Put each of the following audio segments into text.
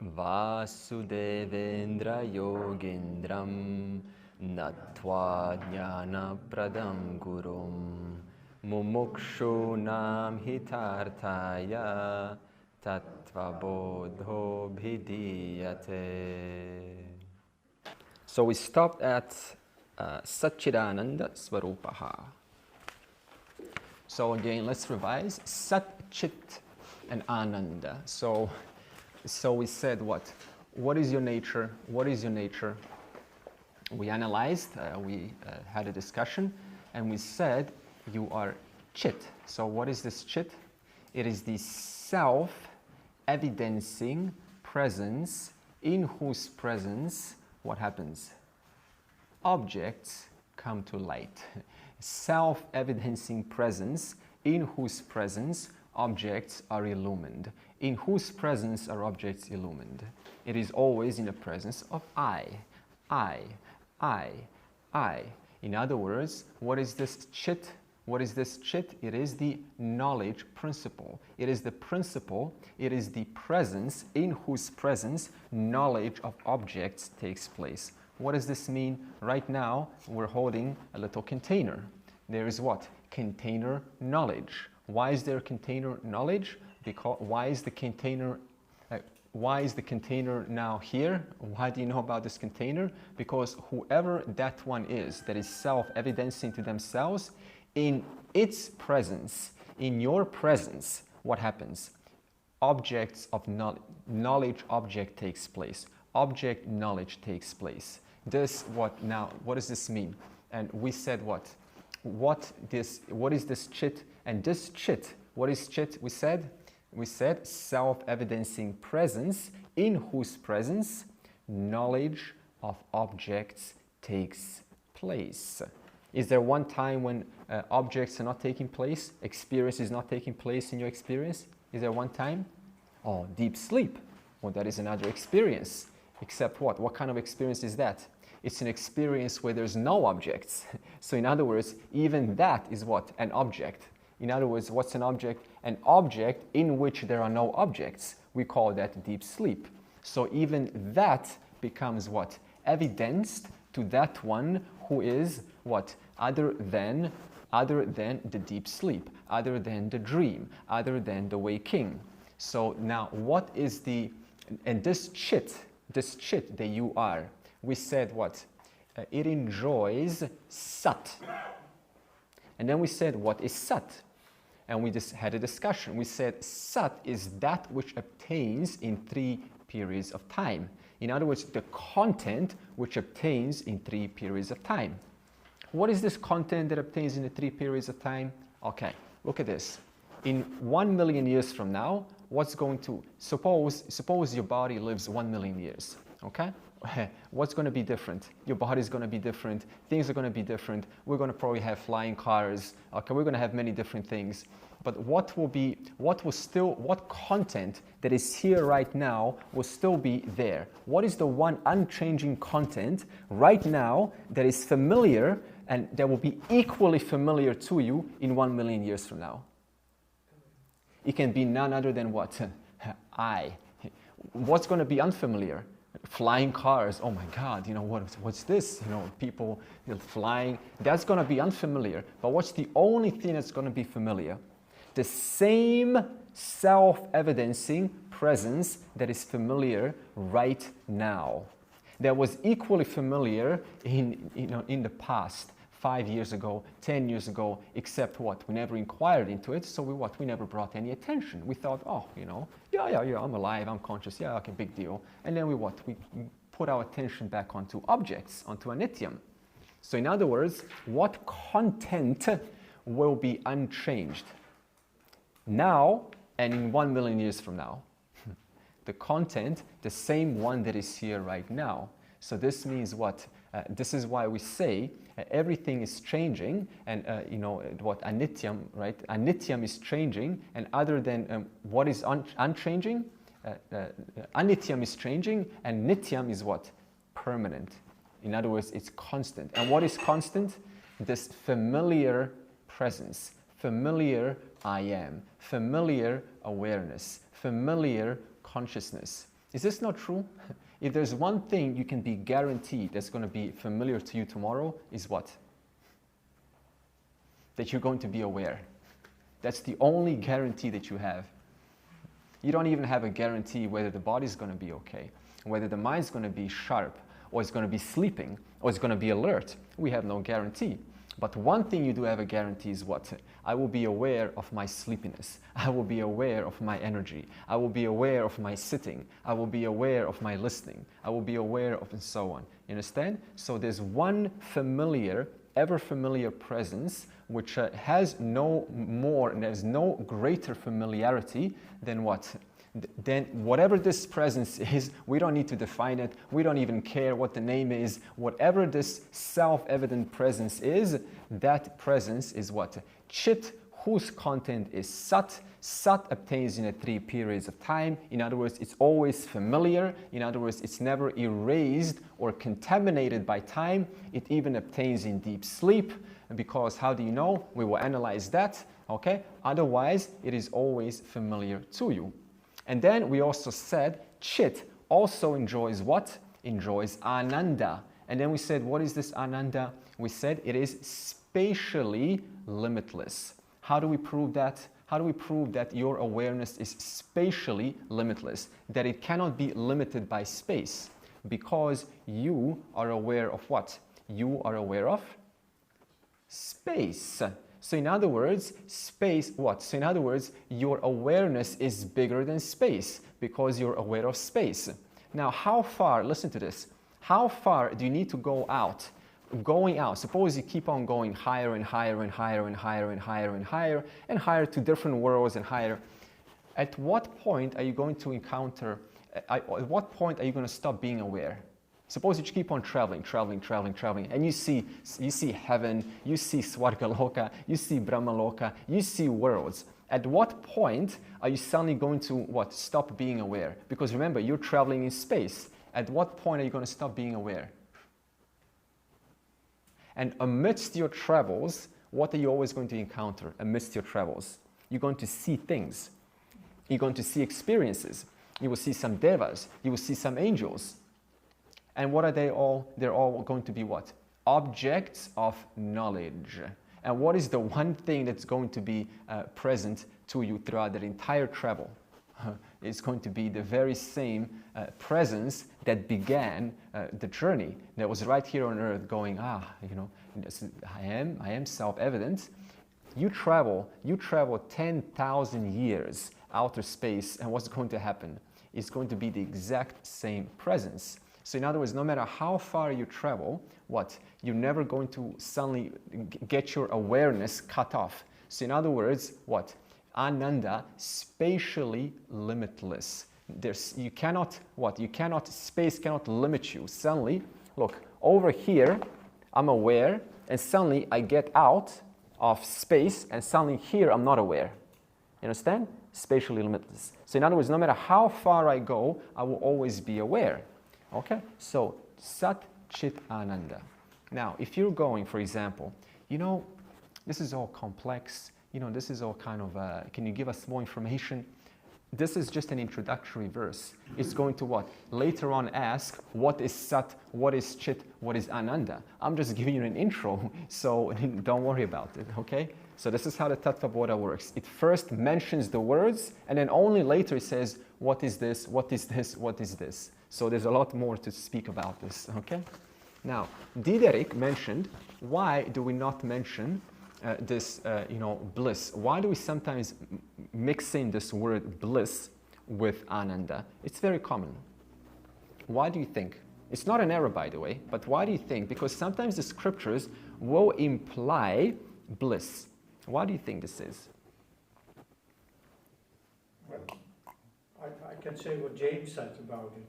Vasudevendra Yogindram Natva Jnana Pradam Gurum Mumukshunam Hitarthaya Tattva Bodho Bhidiyate. So we stopped at Satchidananda Svarupaha. So again, let's revise. Sat, Chit, and Ananda. So we said what? What is your nature? What is your nature? We analyzed, we had a discussion, and we said you are Chit. So what is this Chit? It is the self-evidencing presence in whose presence, what happens? Objects come to light. Self-evidencing presence in whose presence objects are illumined. In whose presence are objects illumined? It is always in the presence of I. In other words, what is this Chit? What is this Chit? It is the knowledge principle. It is the principle, it is the presence in whose presence knowledge of objects takes place. What does this mean? Right now, we're holding a little container. There is what? Container knowledge. Why is there container knowledge? Because why is the container now here? Why do you know about this container? Because whoever that one is that is self-evidencing to themselves, in its presence, in your presence, what happens? Objects of knowledge object takes place. Object knowledge takes place. This what now? What does this mean? And we said what? What is this Chit? And this Chit, what is Chit? We said self-evidencing presence in whose presence knowledge of objects takes place. Is there one time when objects are not taking place? Experience is not taking place in your experience? Is there one time? Oh, deep sleep. Well, that is another experience. Except what? What kind of experience is that? It's an experience where there's no objects. So in other words, even that is what? An object. In other words, what's an object? An object in which there are no objects. We call that deep sleep. So even that becomes what? Evidenced to that one who is what? Other than the deep sleep, other than the dream, other than the waking. So now what is the, and this Chit that you are, we said what? It enjoys Sat. And then we said, what is Sat? And we just had a discussion. We said Sat is that which obtains in 3 periods of time. In other words, the content which obtains in 3 periods of time. What is this content that obtains in the 3 periods of time? Okay, look at this. In 1 million years from now, what's going to, suppose your body lives 1 million years, okay? What's going to be different? Your body is going to be different. Things are going to be different. We're going to probably have flying cars. Okay, we're going to have many different things. But what content that is here right now will still be there? What is the one unchanging content right now that is familiar and that will be equally familiar to you in 1 million years from now? It can be none other than what? I. What's going to be unfamiliar? Flying cars. Oh my God, you know, what's this? You know, people flying. That's going to be unfamiliar. But what's the only thing that's going to be familiar? The same self-evidencing presence that is familiar right now. That was equally familiar in the past, 5 years ago, 10 years ago, except what? We never inquired into it, so we never brought any attention. We thought, oh, you know, yeah, I'm alive, I'm conscious, yeah, okay, big deal. And then we put our attention back onto objects, onto anityam. So in other words, what content will be unchanged now and in 1 million years from now? The content, the same one that is here right now. So this means what? This is why we say everything is changing, and you know what? Anityam, right? Anityam is changing, and other than what is unchanging, anityam is changing, and nityam is what? Permanent. In other words, it's constant. And what is constant? This familiar presence, familiar I am, familiar awareness, familiar consciousness. Is this not true? If there's one thing you can be guaranteed that's going to be familiar to you tomorrow, is what? That you're going to be aware. That's the only guarantee that you have. You don't even have a guarantee whether the body's going to be okay, whether the mind's going to be sharp, or it's going to be sleeping, or it's going to be alert. We have no guarantee. But one thing you do have a guarantee is what? I will be aware of my sleepiness. I will be aware of my energy. I will be aware of my sitting. I will be aware of my listening. I will be aware of, and so on. You understand? So there's one familiar, ever familiar presence which has no more and there's no greater familiarity than what? Then whatever this presence is, we don't need to define it. We don't even care what the name is. Whatever this self-evident presence is, that presence is what? Chit, whose content is Sat. Sat obtains in 3 periods of time. In other words, it's always familiar. In other words, it's never erased or contaminated by time. It even obtains in deep sleep. Because how do you know? We will analyze that. Okay? Otherwise, it is always familiar to you. And then we also said Chit also enjoys what? Enjoys Ananda. And then we said, what is this Ananda? We said it is spatially limitless. How do we prove that? How do we prove that your awareness is spatially limitless? That it cannot be limited by space. Because you are aware of what? You are aware of space. So in other words, space, what? So in other words, your awareness is bigger than space because you're aware of space. Now, how far, listen to this, how far do you need to go out? Going out, suppose you keep on going higher and higher and higher and higher and higher and higher and higher to different worlds and higher. At what point are you going to encounter, at what point are you going to stop being aware? Suppose you keep on traveling, and you see heaven, you see Swargaloka, you see Brahmaloka, you see worlds. At what point are you suddenly going to what? Stop being aware? Because remember, you're traveling in space. At what point are you going to stop being aware? And amidst your travels, what are you always going to encounter amidst your travels? You're going to see things. You're going to see experiences. You will see some devas. You will see some angels. And what are they all? They're all going to be what? Objects of knowledge. And what is the one thing that's going to be present to you throughout that entire travel? It's going to be the very same presence that began the journey. That was right here on earth going, I am self-evident. You travel 10,000 years outer space, and what's going to happen? It's going to be the exact same presence. So in other words, no matter how far you travel, what? You're never going to suddenly get your awareness cut off. So in other words, what? Ananda, spatially limitless. You cannot, what? You cannot, space cannot limit you. Suddenly, look, over here, I'm aware, and suddenly I get out of space, and suddenly here I'm not aware. You understand? Spatially limitless. So in other words, no matter how far I go, I will always be aware. Okay, so Sat Chit Ananda. Now, if you're going, for example, this is all complex, this is all kind of, can you give us more information? This is just an introductory verse. It's going to what? Later on ask, what is Sat, what is Chit, what is Ananda? I'm just giving you an intro, so don't worry about it, okay? So this is how the Tattva Bodha works. It first mentions the words, and then only later it says, what is this, what is this, what is this? So there's a lot more to speak about this, okay? Now, Diderik mentioned, why do we not mention this, bliss? Why do we sometimes mix in this word bliss with Ananda? It's very common. Why do you think? It's not an error, by the way, but why do you think? Because sometimes the scriptures will imply bliss. Why do you think this is? Well, I can say what James said about it,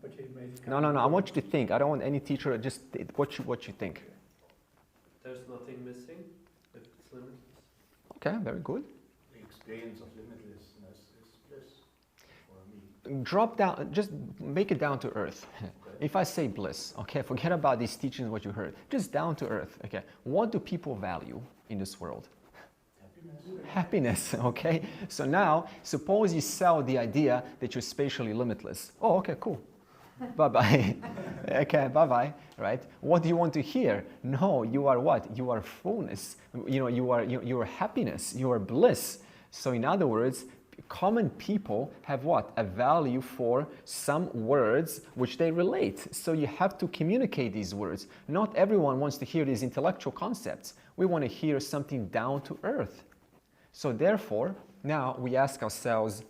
but he made it. No. I want you to think. I don't want any teacher. Just what you think. There's nothing missing if it's limitless. Okay, very good. The experience of limitlessness is bliss for me. Drop down. Just make it down to earth. Okay. If I say bliss, okay, forget about these teachings. What you heard. Just down to earth. Okay. What do people value in this world? Happiness. happiness, okay? So now, suppose you sell the idea that you're spatially limitless. Oh, okay, cool. Bye-bye. Okay, bye-bye, right? What do you want to hear? No, you are what? You are fullness. You are happiness. You are bliss. So in other words, common people have what? A value for some words which they relate. So you have to communicate these words. Not everyone wants to hear these intellectual concepts. We want to hear something down to earth. So therefore, now we ask ourselves,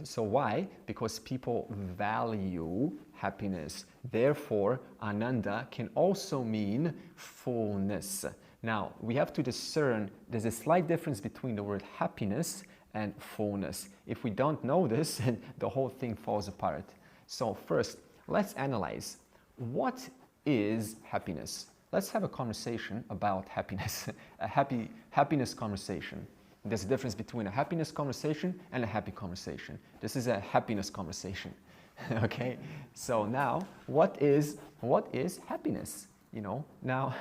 so why? Because people value happiness. Therefore, Ananda can also mean fullness. Now, we have to discern, there's a slight difference between the word happiness and fullness. If we don't know this, the whole thing falls apart. So first, let's analyze. What is happiness? Let's have a conversation about happiness, a happiness conversation. There's a difference between a happiness conversation and a happy conversation. This is a happiness conversation. Okay? So now, what is happiness? Now,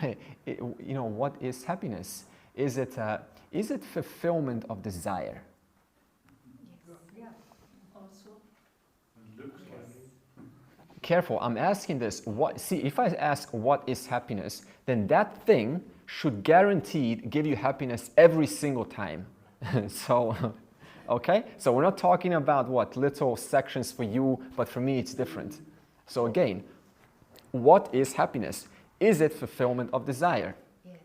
what is happiness? Is it fulfillment of desire? Yeah, also. Looks like. Careful, I'm asking this. If I ask what is happiness, then that thing should guaranteed give you happiness every single time. So, okay? So we're not talking about what little sections for you, but for me it's different. So again, what is happiness? Is it fulfillment of desire? Yes.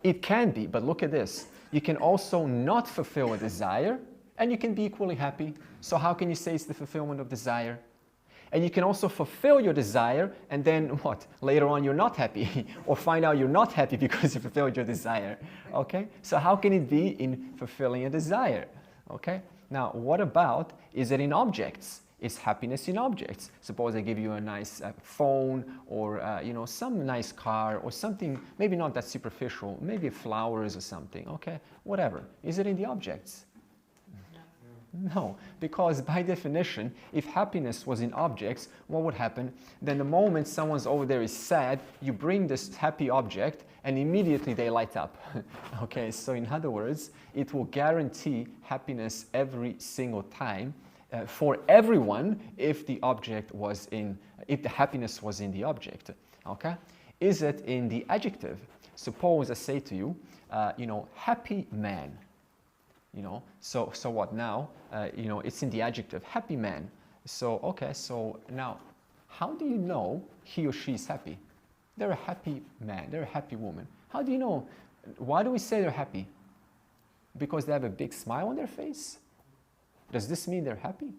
It can be, but look at this. You can also not fulfill a desire, and you can be equally happy. So how can you say it's the fulfillment of desire? And you can also fulfill your desire, and then what? Later on you're not happy, or find out you're not happy because you fulfilled your desire. Okay? So how can it be in fulfilling a desire? Okay? Now, what about, is it in objects? Is happiness in objects? Suppose I give you a nice phone, or some nice car, or something maybe not that superficial, maybe flowers or something. Okay, whatever. Is it in the objects? No, because by definition, if happiness was in objects, what would happen? Then the moment someone's over there is sad, you bring this happy object, and immediately they light up. Okay, so in other words, it will guarantee happiness every single time. For everyone, if the happiness was in the object. Okay, is it in the adjective? Suppose I say to you, happy man. So what now? It's in the adjective, happy man. So okay, so now, how do you know he or she is happy? They're a happy man. They're a happy woman. How do you know? Why do we say they're happy? Because they have a big smile on their face. Does this mean they're happy?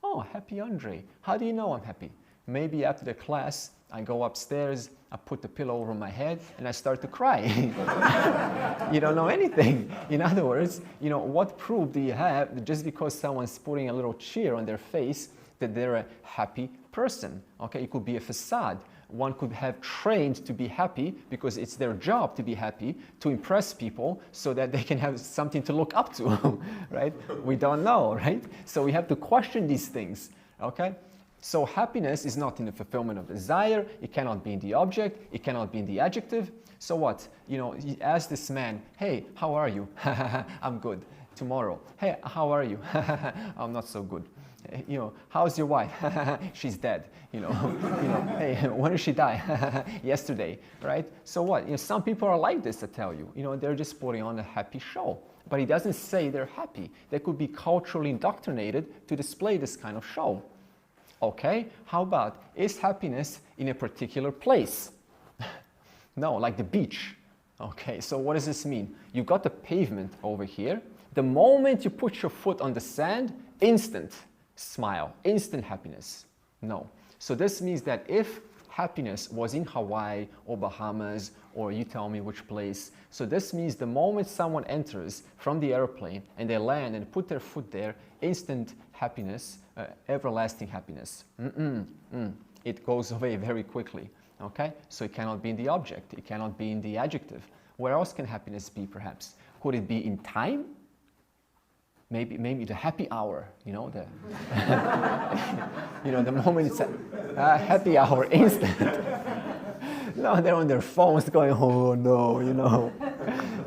Oh, happy Andre. How do you know I'm happy? Maybe after the class, I go upstairs, I put the pillow over my head, and I start to cry. You don't know anything. In other words, what proof do you have that just because someone's putting a little cheer on their face that they're a happy person? Okay, it could be a facade. One could have trained to be happy because it's their job to be happy, to impress people so that they can have something to look up to, right? We don't know, right? So we have to question these things, okay? So happiness is not in the fulfillment of desire, it cannot be in the object, it cannot be in the adjective. So what? You ask this man, hey, how are you? I'm good. Tomorrow, hey, how are you? I'm not so good. How's your wife? She's dead. Hey, when did she die? Yesterday, right? So what? Some people are like this, I tell you. They're just putting on a happy show. But it doesn't say they're happy. They could be culturally indoctrinated to display this kind of show. Okay, how about, is happiness in a particular place? No, like the beach. Okay, so what does this mean? You've got the pavement over here. The moment you put your foot on the sand, instant smile, instant happiness. No. So this means that if happiness was in Hawaii or Bahamas, or you tell me which place, so this means the moment someone enters from the airplane and they land and put their foot there, instant happiness, everlasting happiness. It goes away very quickly. Okay? So it cannot be in the object, it cannot be in the adjective. Where else can happiness be, perhaps? Could it be in time? Maybe the happy hour, the moment it's a happy hour, instant. No, they're on their phones going, oh no, you know.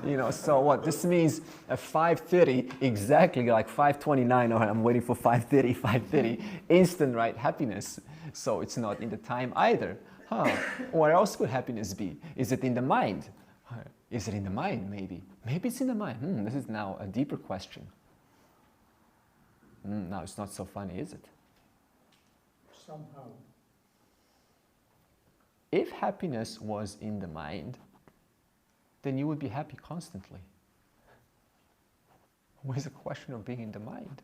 You know, so what? This means at 5:30, exactly like 5:29, or I'm waiting for 5:30, 5:30, instant, right? Happiness. So it's not in the time either. Huh? Where else could happiness be? Is it in the mind? Is it in the mind, maybe? Maybe it's in the mind. This is now a deeper question. Now it's not so funny, is it? Somehow. If happiness was in the mind, then you would be happy constantly. Where's the question of being in the mind?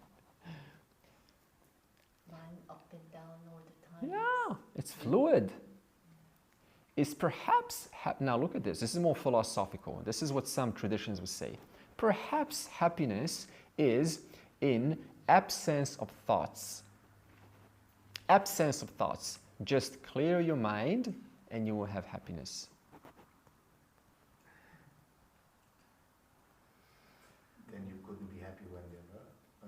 Mind up and down all the time. Yeah, it's fluid. Is perhaps, now look at this, this is more philosophical. This is what some traditions would say. Perhaps happiness is in absence of thoughts. Absence of thoughts. Just clear your mind and you will have happiness. Then you couldn't be happy when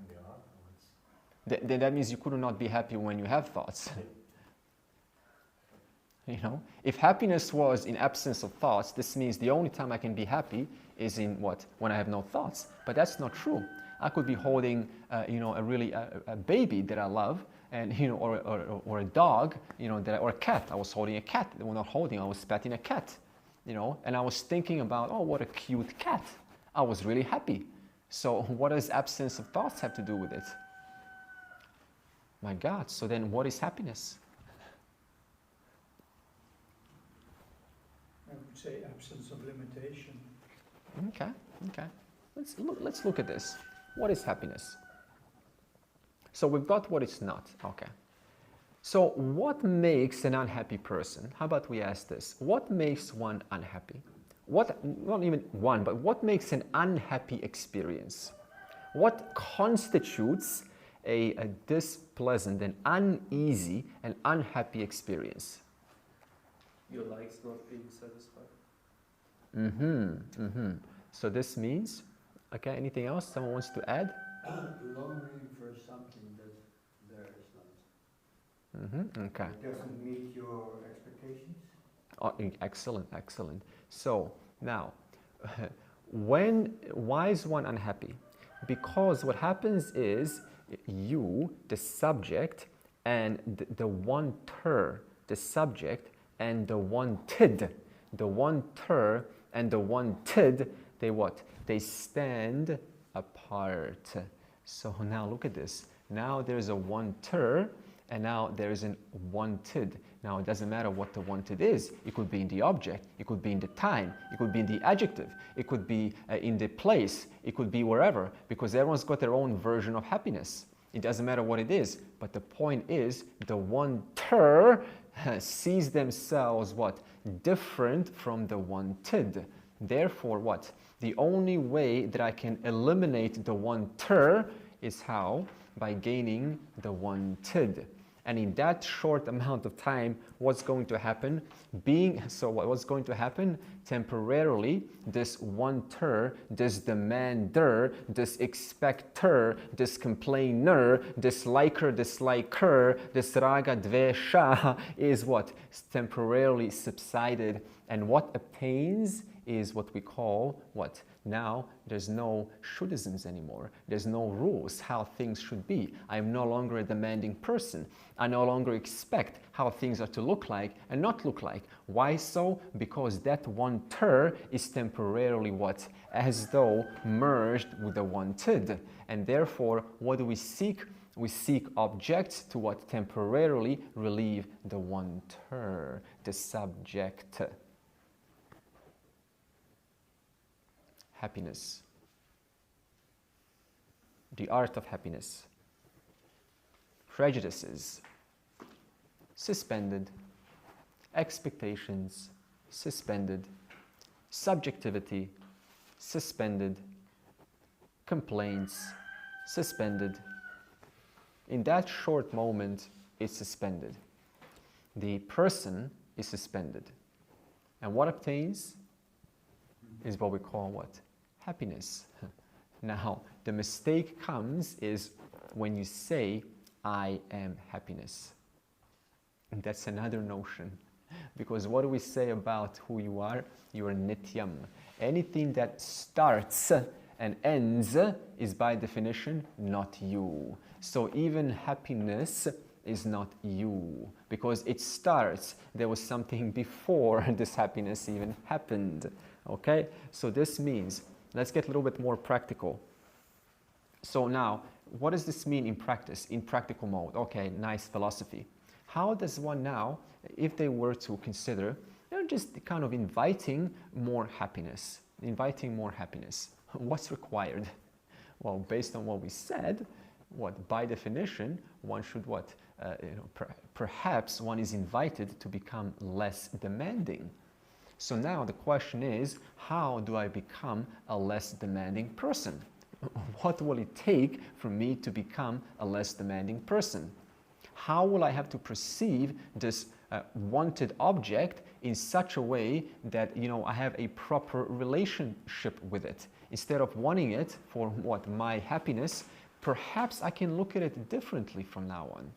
they are. Or it's Then that means you could not be happy when you have thoughts. You know, if happiness was in absence of thoughts, this means the only time I can be happy is in what? When I have no thoughts. But that's not true. I could be holding, a baby that I love, and or a dog, or a cat. I was holding a cat. Well, not holding. I was petting a cat, and I was thinking about, oh, what a cute cat. I was really happy. So what does absence of thoughts have to do with it? My God. So then, what is happiness? I would say absence of limitation. Okay. Let's look at this. What is happiness? So we've got what it's not. Okay. So what makes an unhappy person? How about we ask this? What makes one unhappy? Not even one, but what makes an unhappy experience? What constitutes a displeasant, an uneasy, and unhappy experience? Your likes not being satisfied. So this means, okay, anything else someone wants to add? Longing for something that there is not. Okay. It doesn't meet your expectations. Oh, excellent. So now, why is one unhappy? Because what happens is you, the subject, and the wanter, the subject, and the wanted, the wanter and the wanted, they what? They stand apart. So now look at this. Now there's a wanter, and now there's an wanted. Now it doesn't matter what the wanted is. It could be in the object, it could be in the time, it could be in the adjective, it could be in the place, it could be wherever, because everyone's got their own version of happiness. It doesn't matter what it is, but the point is the wanter sees themselves what? Different from the wanted. Therefore what? The only way that I can eliminate the wanter is how? By gaining the wanted. And in that short amount of time, what's going to happen? What's going to happen? Temporarily, this wanter, this demander, this expecter, this complainer, this liker, disliker, this raga dvesha is what? It's temporarily subsided. And what obtains is what we call what? Now there's no shouldisms anymore. There's no rules how things should be. I'm no longer a demanding person. I no longer expect how things are to look like and not look like. Why so? Because that wanter is temporarily what? As though merged with the wanted. And therefore, what do we seek? We seek objects to what? Temporarily relieve the wanter, the subject. Happiness. The art of happiness. Prejudices suspended. Expectations suspended. Subjectivity suspended. Complaints suspended. In that short moment, it's suspended. The person is suspended. And what obtains is what we call what? Happiness. Now, the mistake comes is when you say, I am happiness. And that's another notion. Because what do we say about who you are? You are nityam. Anything that starts and ends is by definition not you. So even happiness is not you, because it starts. There was something before this happiness even happened. Okay? So this means, let's get a little bit more practical. So now, what does this mean in practice, in practical mode? Okay, nice philosophy. How does one now, if they were to consider, just kind of inviting more happiness, what's required? Well, based on what we said, by definition, one should perhaps one is invited to become less demanding. So now the question is, how do I become a less demanding person? What will it take for me to become a less demanding person? How will I have to perceive this wanted object in such a way that I have a proper relationship with it? Instead of wanting it for my happiness, perhaps I can look at it differently from now on.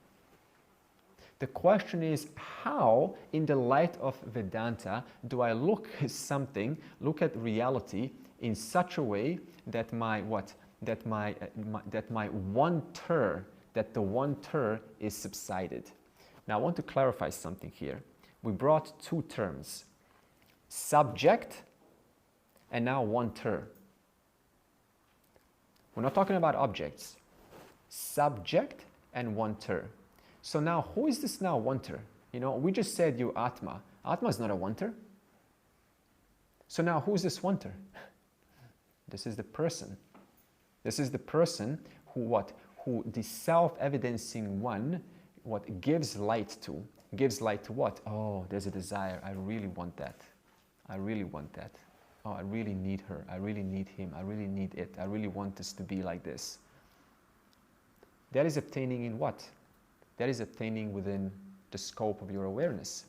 The question is, how, in the light of Vedanta, do I look at reality in such a way that the wanter is subsided? Now I want to clarify something here. We brought two terms, subject and now wanter. We're not talking about objects. Subject and wanter. So now, who is this now wanter? We just said you Atma. Atma is not a wanter. So now, who is this wanter? This is the person. This is the person who the self-evidencing one, gives light to. Gives light to what? Oh, there's a desire. I really want that. I really want that. Oh, I really need her. I really need him. I really need it. I really want this to be like this. That is obtaining in what? That is obtaining within the scope of your awareness.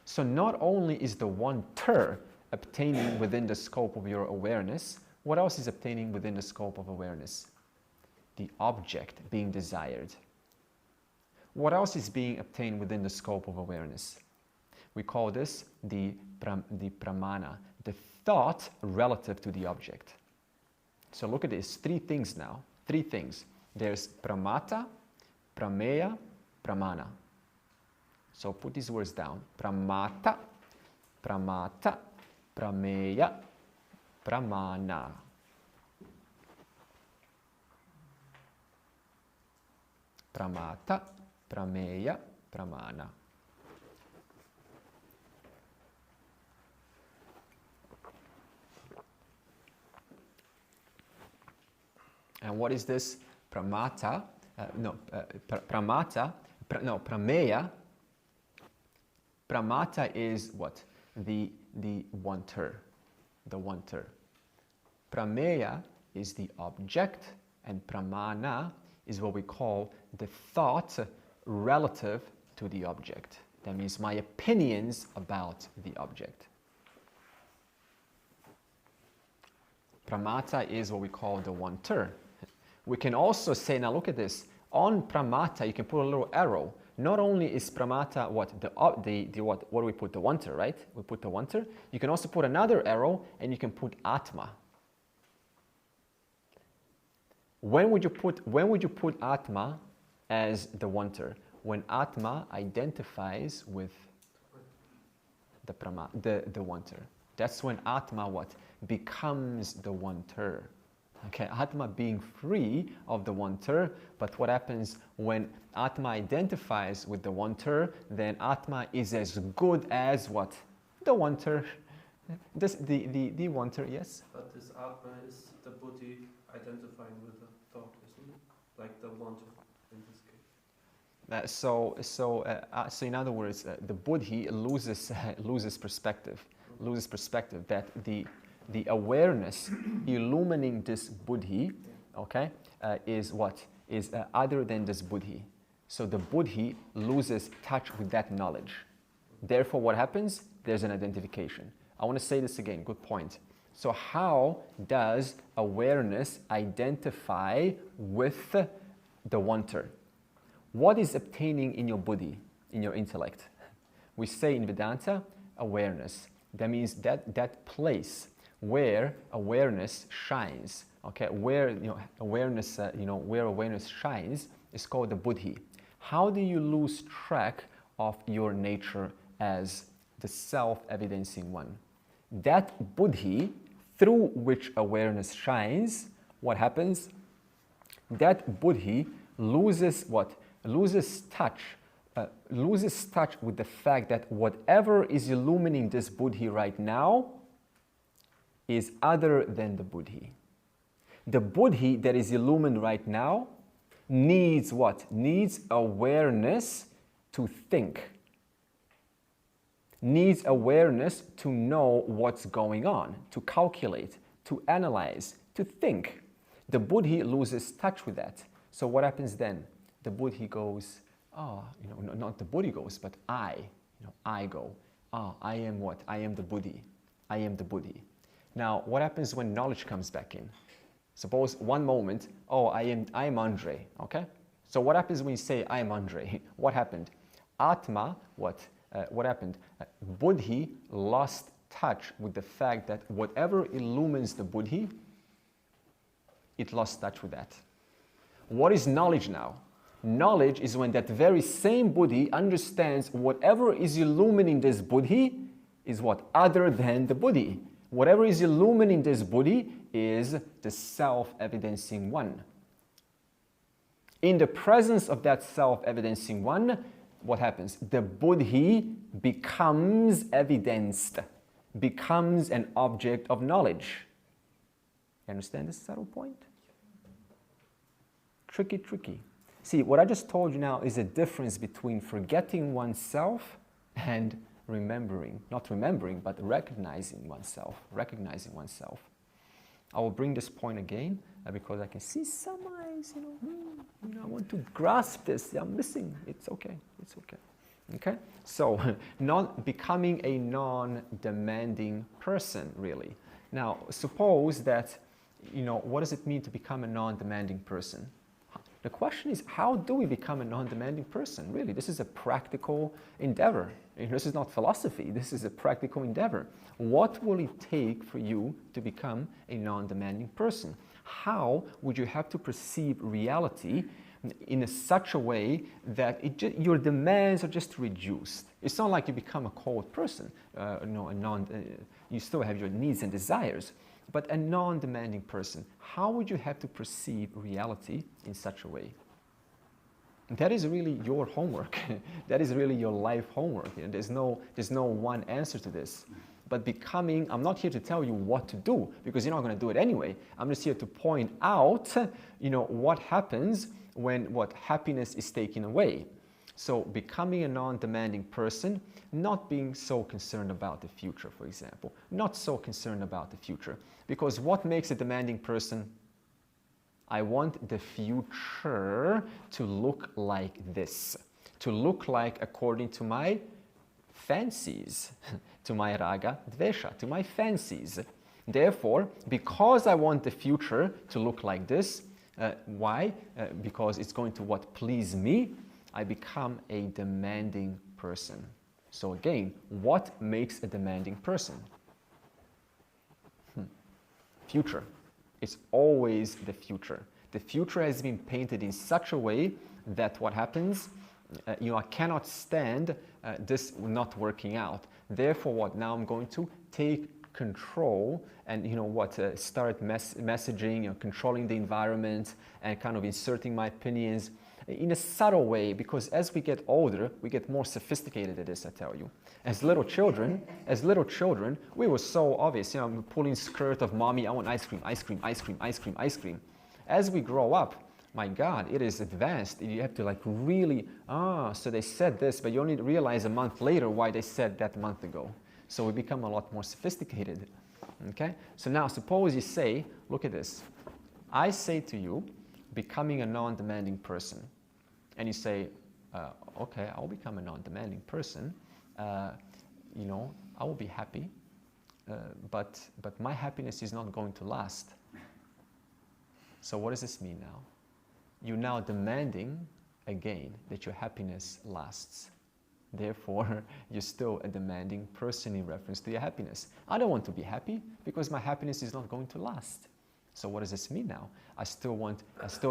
So not only is the wanter obtaining within the scope of your awareness, what else is obtaining within the scope of awareness? The object being desired. What else is being obtained within the scope of awareness? We call this the pramana, the thought relative to the object. So look at this, three things now, three things. There's pramata, prameya, pramana. So put these words down. Pramata, pramata, prameya, pramana. Pramata, prameya, pramana. And what is this? Pramata, prameya. Pramata is what? The wanter. The wanter. Prameya is the object, and pramana is what we call the thought relative to the object. That means my opinions about the object. Pramata is what we call the wanter. We can also say, now look at this, on pramata you can put a little arrow. Not only is pramata what do we put? The wanter, right? We put the wanter. You can also put another arrow and you can put atma. When would you put atma as the wanter? When atma identifies with the wanter. That's when atma becomes the wanter. Okay, Atma being free of the wanter, but what happens when Atma identifies with the wanter, then Atma is as good as what? The wanter. The wanter, yes? But this Atma is the buddhi identifying with the thought, isn't it? Like the wanter in this case. So in other words, the buddhi loses perspective. Loses perspective that the awareness illumining this buddhi, okay, is what? Is other than this buddhi. So the buddhi loses touch with that knowledge. Therefore, what happens? There's an identification. I want to say this again, good point. So how does awareness identify with the wanter? What is obtaining in your buddhi? in your intellect. We say in Vedanta, awareness. That means that place where awareness shines, okay, where awareness, where awareness shines is called the buddhi. How do you lose track of your nature as the self-evidencing one? That buddhi through which awareness shines, what happens? That buddhi loses what? Loses touch with the fact that whatever is illumining this buddhi right now is other than the buddhi. The buddhi that is illumined right now needs what? Needs awareness to think. Needs awareness to know what's going on, to calculate, to analyze, to think. The buddhi loses touch with that. So what happens then? The buddhi goes, not the buddhi goes, but I go. I am what? I am the buddhi. I am the buddhi. Now, what happens when knowledge comes back in? Suppose one moment, I am Andre, okay? So what happens when you say, I am Andre? What happened? Atma, what happened? Buddhi lost touch with the fact that whatever illumines the buddhi, it lost touch with that. What is knowledge now? Knowledge is when that very same buddhi understands whatever is illumining this buddhi is what? Other than the buddhi. Whatever is illumining this buddhi is the self-evidencing one. In the presence of that self-evidencing one, what happens? The buddhi becomes evidenced, becomes an object of knowledge. You understand this subtle point? Tricky. See, what I just told you now is a difference between forgetting oneself and remembering. Not remembering, but recognizing oneself. I will bring this point again because I can see some eyes, I want to grasp this. I'm missing. It's okay. Okay? So, becoming a non-demanding person, really. Now, suppose that, what does it mean to become a non-demanding person? The question is, how do we become a non-demanding person? Really, this is a practical endeavor. This is not philosophy. This is a practical endeavor. What will it take for you to become a non-demanding person? How would you have to perceive reality in such a way that your demands are just reduced? It's not like you become a cold person. You still have your needs and desires. But a non-demanding person, how would you have to perceive reality in such a way? That is really your homework. That is really your life homework. There's no one answer to this. But I'm not here to tell you what to do, because you're not going to do it anyway. I'm just here to point out, what happens when happiness is taken away. So becoming a non-demanding person, not being so concerned about the future, for example. Not so concerned about the future. Because what makes a demanding person? I want the future to look like this. To look like according to my fancies. To my raga, dvesha, to my fancies. Therefore, because I want the future to look like this, why? Because it's going to please me, I become a demanding person. So again, what makes a demanding person? Future. It's always the future. The future has been painted in such a way that what happens? I cannot stand this not working out. Therefore, now I'm going to take control and start messaging, controlling the environment and kind of inserting my opinions in a subtle way, because as we get older, we get more sophisticated at this, I tell you. As little children, we were so obvious, pulling skirt of mommy, I want ice cream. As we grow up, my God, it is advanced. You have to really, so they said this, but you only realize a month later why they said that a month ago. So we become a lot more sophisticated, okay? So now suppose you say, look at this. I say to you, becoming a non-demanding person, and you say, okay, I'll become a non-demanding person, I will be happy, but my happiness is not going to last. So what does this mean now? You're now demanding, again, that your happiness lasts. Therefore, you're still a demanding person in reference to your happiness. I don't want to be happy because my happiness is not going to last. So what does this mean now? I still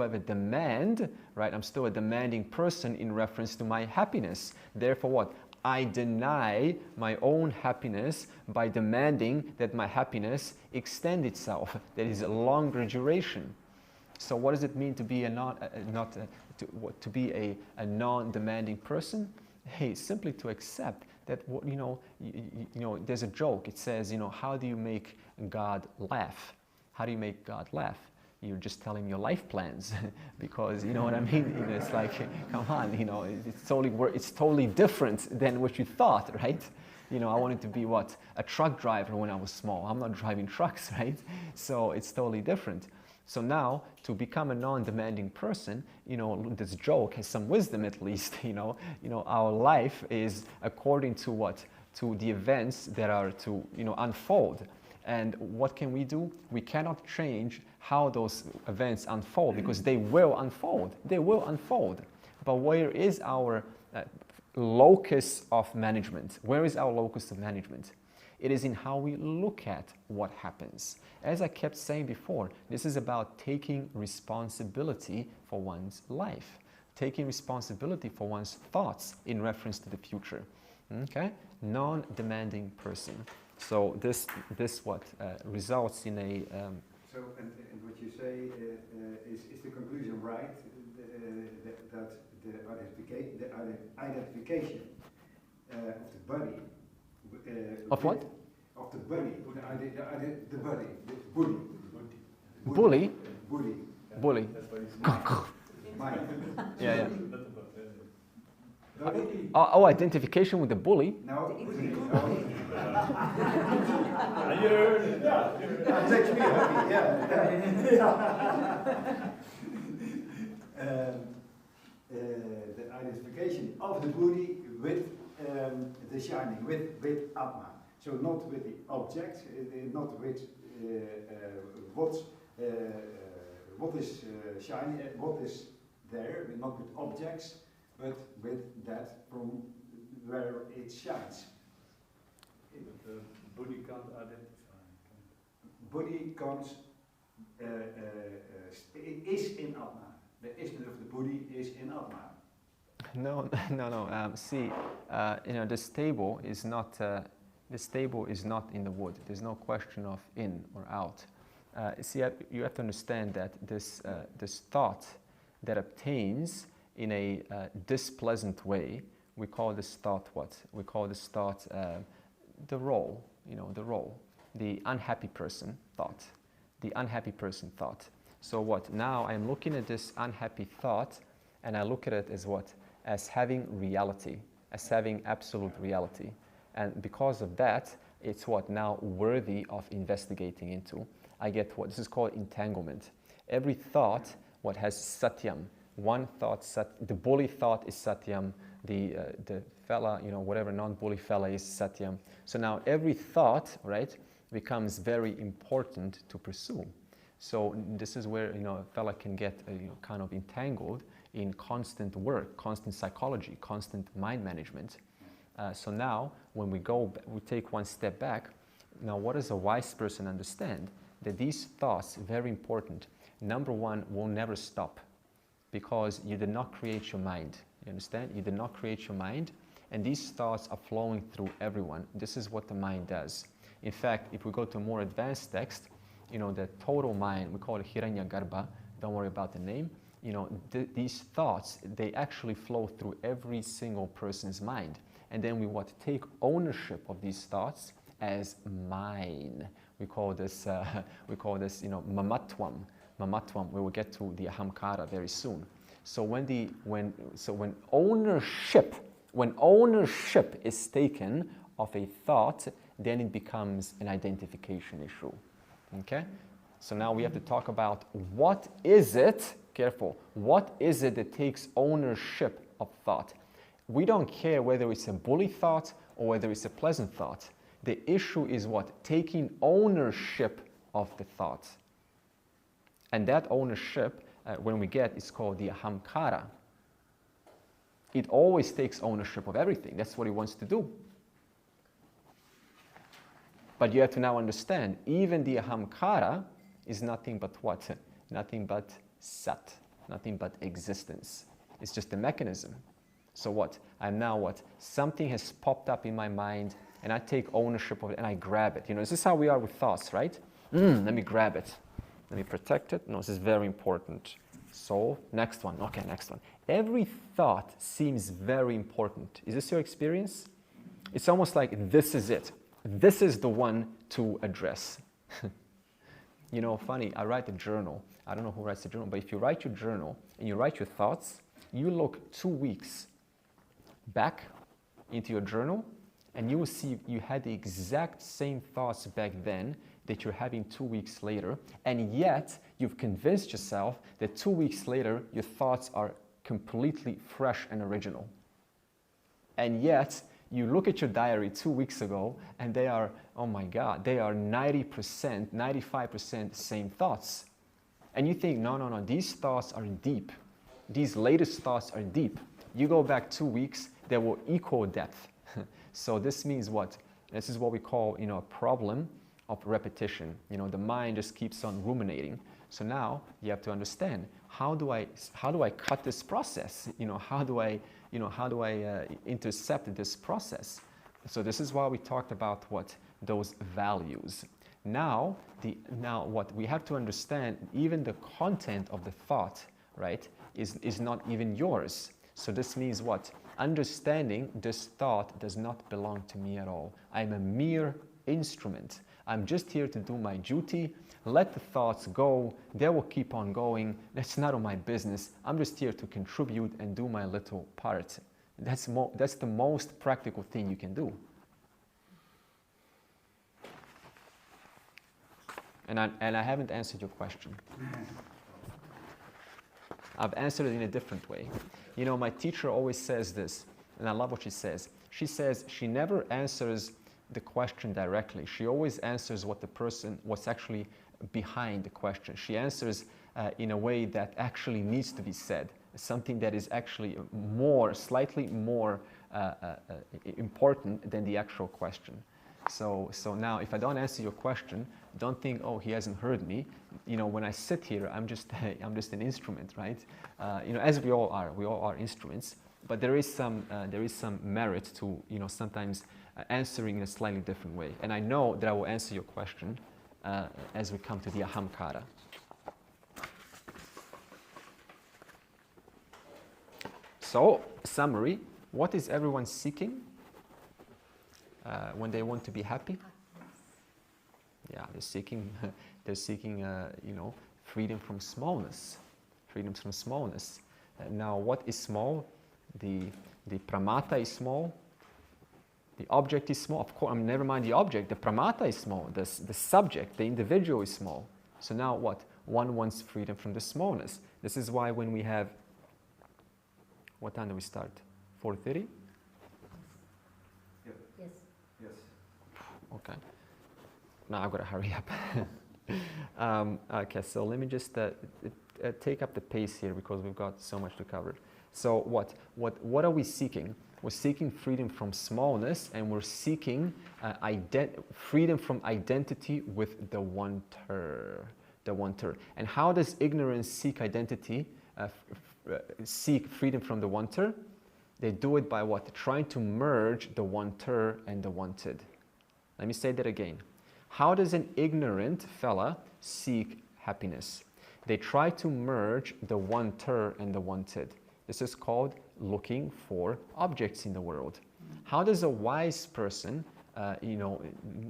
have a demand, right? I'm still a demanding person in reference to my happiness. Therefore what? I deny my own happiness by demanding that my happiness extend itself, that is a longer duration. So what does it mean to be a non-demanding person? Hey, simply to accept that, there's a joke. It says, how do you make God laugh? How do you make God laugh? You just tell him your life plans, because you know what I mean. It's like, come on, it's totally different than what you thought, right? I wanted to be what? A truck driver when I was small. I'm not driving trucks, right? So it's totally different. So now, to become a non-demanding person, this joke has some wisdom at least. Our life is according to what? To the events that are to unfold. And what can we do? We cannot change how those events unfold because they will unfold. They will unfold. But where is our locus of management? Where is our locus of management? It is in how we look at what happens. As I kept saying before, this is about taking responsibility for one's life, taking responsibility for one's thoughts in reference to the future. Okay? Non-demanding person. So this what results in a. So and what you say is the conclusion right? That the identification of the body. Of what? Of the body. The body. The bully. Bully. Bully. Bully. Mind. Yeah. Body. Oh, identification with the bully. No. That makes me happy. The identification of the body with the shining, with Atma. So not with the object, not with what is shining, what is there, not with objects, but with that from where it shines. But the body can't identify. Body comes, it is in Atma. The isness of the body is in Atma. No. See, this table is not. This table is not in the wood. There's no question of in or out. See, you have to understand that this thought that obtains in a displeasant way, we call this thought what? We call this thought the role. The role. The unhappy person thought. The unhappy person thought. So what? Now I'm looking at this unhappy thought, and I look at it as what? As having reality, as having absolute reality. And because of that, it's what now worthy of investigating into. I get what this is called entanglement. Every thought, what has satyam. One thought, the bully thought is satyam. The fella, whatever non-bully fella is satyam. So now every thought, right, becomes very important to pursue. So this is where a fella can get kind of entangled in constant work, constant psychology, constant mind management. So now, when we take one step back. Now, what does a wise person understand? That these thoughts, very important. Number one, will never stop, because you did not create your mind. You understand? You did not create your mind, and these thoughts are flowing through everyone. This is what the mind does. In fact, if we go to a more advanced text, the total mind, we call it Hiranyagarbha. Don't worry about the name. These thoughts, they actually flow through every single person's mind. And then we take ownership of these thoughts as mine. We call this mamatvam. Mamatvam. We will get to the ahamkara very soon. So when ownership is taken of a thought, then it becomes an identification issue. Okay? So now we have to talk about what is it, careful, what is it that takes ownership of thought? We don't care whether it's a bully thought or whether it's a pleasant thought. The issue is what? Taking ownership of the thought. And that ownership, when we get, is called the ahamkara. It always takes ownership of everything. That's what it wants to do. But you have to now understand, even the ahamkara is nothing but what? Nothing but sat, nothing but existence. It's just a mechanism. So what? I'm now what? Something has popped up in my mind and I take ownership of it and I grab it. You know, this is how we are with thoughts, right? Let me grab it. Let me protect it. No, this is very important. So, next one. Okay, next one. Every thought seems very important. Is this your experience? It's almost like this is it. This is the one to address. You know, funny, I write a journal. I don't know who writes a journal, but if you write your journal and you write your thoughts, you look 2 weeks back into your journal and you will see you had the exact same thoughts back then that you're having 2 weeks later, and yet you've convinced yourself that 2 weeks later your thoughts are completely fresh and original. And yet you look at your diary 2 weeks ago and they are, oh my God, they are 90%, 95% same thoughts. And you think, no, these thoughts are deep. These latest thoughts are deep. You go back 2 weeks, they will equal depth. So this means what? This is what we call, you know, a problem of repetition. You know, the mind just keeps on ruminating. So now you have to understand, how do I cut this process? You know, how do I intercept this process? So this is why we talked about what? Those values. Now what we have to understand, even the content of the thought, right, is not even yours. So this means what? Understanding this thought does not belong to me at all. I'm a mere instrument. I'm just here to do my duty. Let the thoughts go. They will keep on going. That's none of my business. I'm just here to contribute and do my little part. That's the most practical thing you can do. And I haven't answered your question. I've answered it in a different way. You know, my teacher always says this, and I love what she says. She says she never answers the question directly. She always answers what's actually behind the question. She answers in a way that actually needs to be said, something that is actually slightly more important than the actual question. So now, if I don't answer your question, don't think, oh, he hasn't heard me. You know, when I sit here, I'm just an instrument, right? You know, as we all are instruments. But there is some merit to, you know, sometimes answering in a slightly different way. And I know that I will answer your question as we come to the ahamkara. So, summary: what is everyone seeking when they want to be happy? Yeah, they're seeking, you know, freedom from smallness. Freedom from smallness. Now, what is small? The pramata is small. The object is small. Of course, never mind the object. The pramata is small. The subject, the individual, is small. So now, what? One wants freedom from the smallness. This is why when we have, what time do we start? 4:30. Yes. Yes. Okay. Now I've got to hurry up. Okay, so let me just take up the pace here because we've got so much to cover. So what are we seeking? We're seeking freedom from smallness, and we're seeking freedom from identity with the one-ter. The one-ter. And how does ignorance seek identity, seek freedom from the one-ter? They do it by what? Trying to merge the one-ter and the wanted. Let me say that again. How does an ignorant fella seek happiness? They try to merge the one-ter and the wanted. This is called looking for objects in the world. How does a wise person, you know,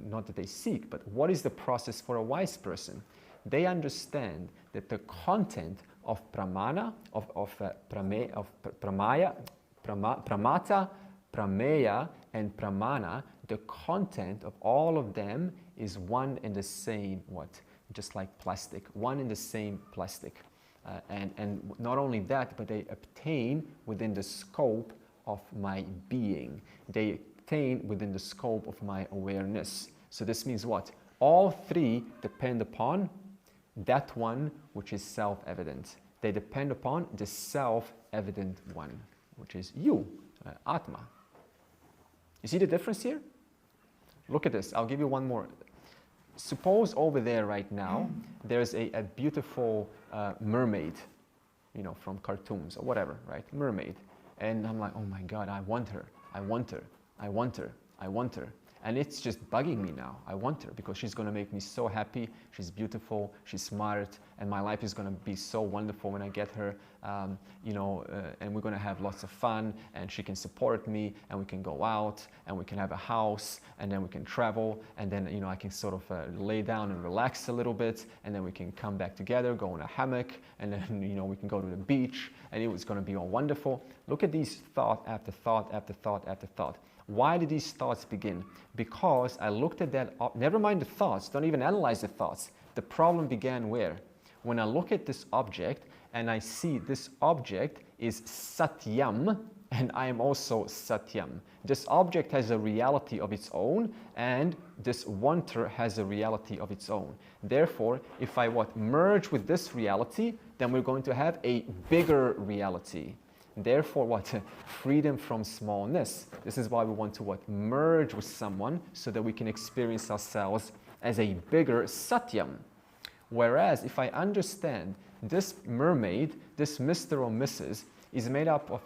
not that they seek, but what is the process for a wise person? They understand that the content of pramana, pramata, prameya, and pramana, the content of all of them is one and the same, what? Just like plastic, one and the same plastic. And not only that, but they obtain within the scope of my being. They obtain within the scope of my awareness. So this means what? All three depend upon that one which is self-evident. They depend upon the self-evident one. which is you, Atma. You see the difference here? Look at this. I'll give you one more. Suppose over there right now, there's a beautiful mermaid, you know, from cartoons or whatever, right? Mermaid. And I'm like, oh my God, I want her. I want her. I want her. I want her. And it's just bugging me now. I want her because she's going to make me so happy. She's beautiful, she's smart, and my life is going to be so wonderful when I get her. And we're going to have lots of fun, and she can support me, and we can go out, and we can have a house, and then we can travel, and then, you know, I can sort of lay down and relax a little bit, and then we can come back together, go in a hammock, and then, you know, we can go to the beach, and it was going to be all wonderful. Look at these thought after thought after thought after thought. Why did these thoughts begin? Because I looked at that, never mind the thoughts, don't even analyze the thoughts. The problem began where? When I look at this object and I see this object is Satyam and I am also Satyam. This object has a reality of its own and this wanter has a reality of its own. Therefore, if I merge with this reality, then we're going to have a bigger reality. Therefore, freedom from smallness. This is why we want to merge with someone so that we can experience ourselves as a bigger Satyam. Whereas if I understand this mermaid, this Mr. or Mrs. is made up of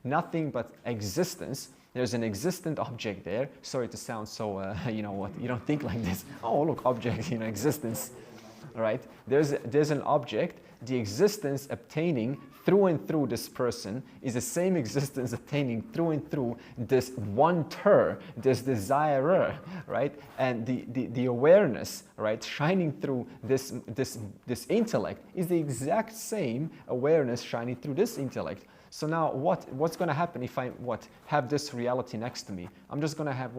nothing but existence. There's an existent object there. Sorry to sound so, you don't think like this. Oh, look, object, existence. All right, there's an object. The existence obtaining through and through this person is the same existence obtaining through and through this wanter, this desirer, right? And the awareness, right, shining through this intellect is the exact same awareness shining through this intellect. So now what's going to happen if I have this reality next to me? I'm just going to have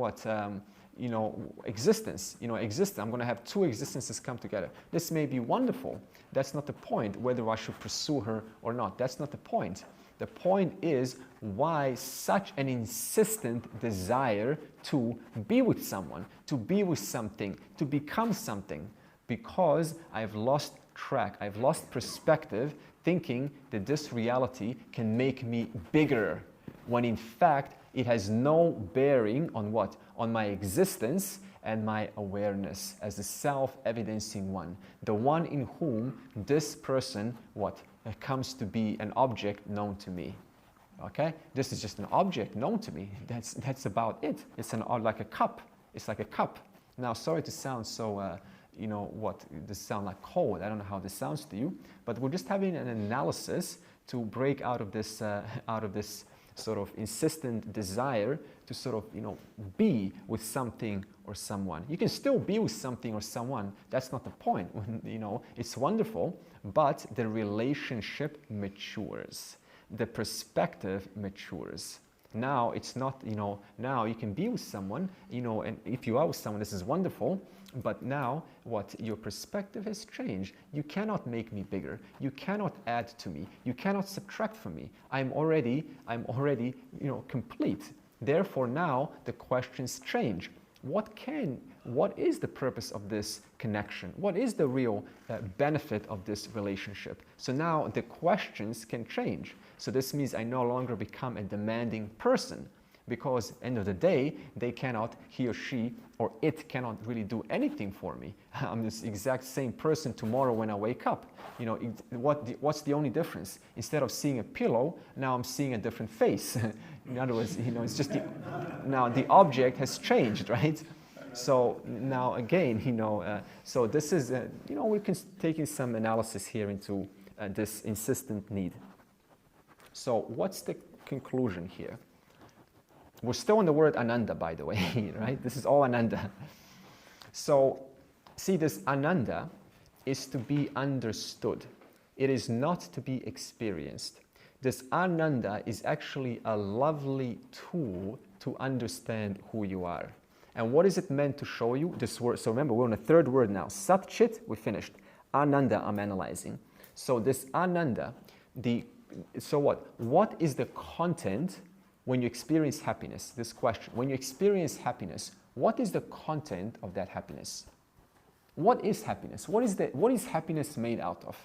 existence. I'm going to have two existences come together. This may be wonderful. That's not the point, whether I should pursue her or not. That's not the point. The point is why such an insistent desire to be with someone, to be with something, to become something. Because I've lost track, I've lost perspective, thinking that this reality can make me bigger, when in fact it has no bearing on what? On my existence and my awareness as the self-evidencing one, the one in whom this person comes to be an object known to me. Okay, this is just an object known to me. That's about it. It's like a cup. It's like a cup. Now, sorry to sound so this sound like cold. I don't know how this sounds to you, but we're just having an analysis to break out of this sort of insistent desire to sort of be with something or someone. You can still be with something or someone. That's not the point. It's wonderful, but the relationship matures. The perspective matures. Now it's not, now you can be with someone, and if you are with someone, this is wonderful, but now your perspective has changed. You cannot make me bigger. You cannot add to me. You cannot subtract from me. I'm already, complete. Therefore now the questions change. What is the purpose of this connection? What is the real benefit of this relationship? So now the questions can change. So this means I no longer become a demanding person, because end of the day, he or she or it cannot really do anything for me. I'm this exact same person tomorrow when I wake up. What's the only difference? Instead of seeing a pillow, now I'm seeing a different face. In other words, it's just now the object has changed, right? So now again, so this is, we're taking some analysis here into this insistent need. So what's the conclusion here? We're still on the word Ananda, by the way, right? This is all Ananda. So see, this Ananda is to be understood. It is not to be experienced. This Ananda is actually a lovely tool to understand who you are. And what is it meant to show you? This word. So remember, we're on the third word now. Sat Chit, we finished. Ananda, I'm analyzing. So this Ananda, so what is the content when you experience happiness? This question. When you experience happiness, what is the content of that happiness? What is happiness? What is happiness made out of?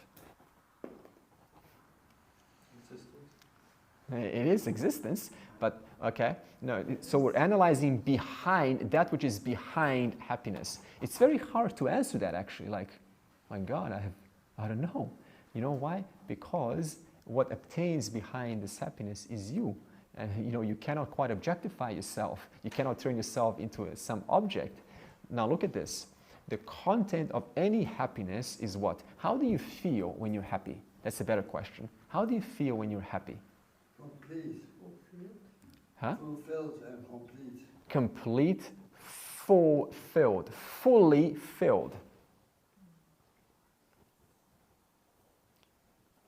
It is existence, but okay. No, so we're analyzing behind that which is behind happiness. It's very hard to answer that actually. Like, my God, I don't know. You know why? Because what obtains behind this happiness is you. And you cannot quite objectify yourself. You cannot turn yourself into some object. Now look at this. The content of any happiness is what? How do you feel when you're happy? That's a better question. How do you feel when you're happy? Complete. Huh? Fulfilled and complete. Complete, fulfilled, fully filled.